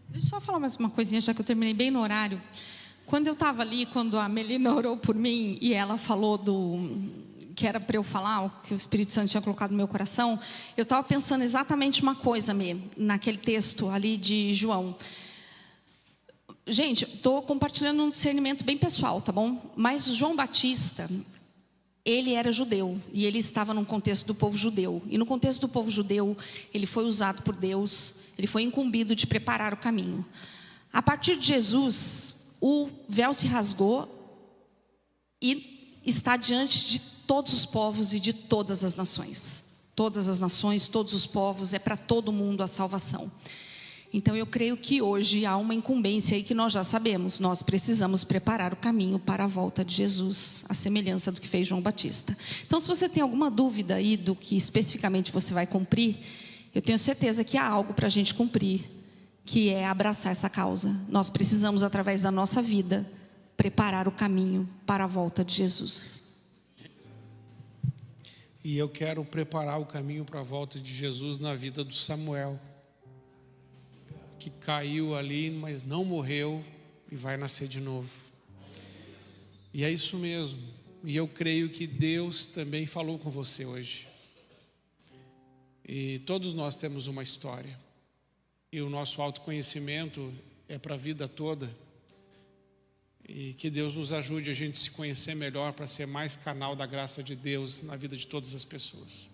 Deixa eu só falar mais uma coisinha, já que eu terminei bem no horário. Quando eu estava ali, quando a Melina orou por mim e ela falou que era para eu falar, o que o Espírito Santo tinha colocado no meu coração, eu estava pensando exatamente uma coisa, naquele texto ali de João. Gente, estou compartilhando um discernimento bem pessoal, tá bom? Mas João Batista, ele era judeu e ele estava num contexto do povo judeu. E no contexto do povo judeu, ele foi usado por Deus, ele foi incumbido de preparar o caminho. A partir de Jesus, o véu se rasgou e está diante de todos os povos e de todas as nações. Todas as nações, todos os povos, é para todo mundo a salvação. Então eu creio que hoje há uma incumbência aí que nós já sabemos. Nós precisamos preparar o caminho para a volta de Jesus, a semelhança do que fez João Batista. Então, se você tem alguma dúvida aí do que especificamente você vai cumprir, eu tenho certeza que há algo para a gente cumprir, que é abraçar essa causa. Nós precisamos, através da nossa vida, preparar o caminho para a volta de Jesus. E eu quero preparar o caminho para a volta de Jesus na vida do Samuel, que caiu ali, mas não morreu e vai nascer de novo. E é isso mesmo. E eu creio que Deus também falou com você hoje. E todos nós temos uma história. E o nosso autoconhecimento é para a vida toda. E que Deus nos ajude a gente se conhecer melhor para ser mais canal da graça de Deus na vida de todas as pessoas.